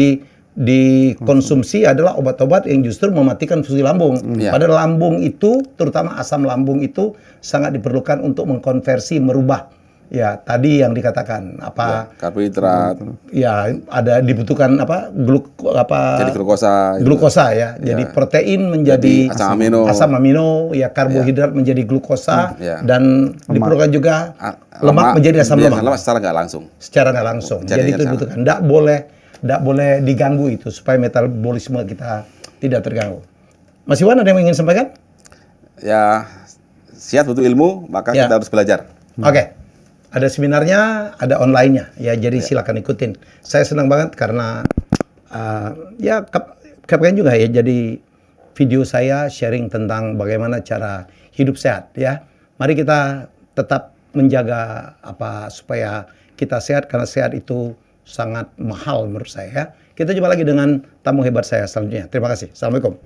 dikonsumsi adalah obat-obat yang justru mematikan fungsi lambung. Padahal lambung itu, terutama asam lambung itu sangat diperlukan untuk mengkonversi, merubah. Ya, tadi yang dikatakan karbohidrat. Ya, ada dibutuhkan jadi glukosa ya. Jadi protein menjadi asam amino, ya karbohidrat menjadi glukosa dan diperlukan juga lemak menjadi asam lemak. Secara nggak langsung. Jadi itu dibutuhkan. Nggak boleh diganggu itu supaya metabolisme kita tidak terganggu. Mas Iwan, ada yang ingin sampaikan? Ya, sehat butuh ilmu, maka kita harus belajar. Oke. Ada seminarnya, ada online-nya. Ya, jadi silakan ikutin. Saya senang banget karena ya KPN juga ya. Jadi video saya sharing tentang bagaimana cara hidup sehat ya. Mari kita tetap menjaga supaya kita sehat, karena sehat itu sangat mahal menurut saya ya. Kita jumpa lagi dengan tamu hebat saya selanjutnya. Terima kasih. Assalamualaikum.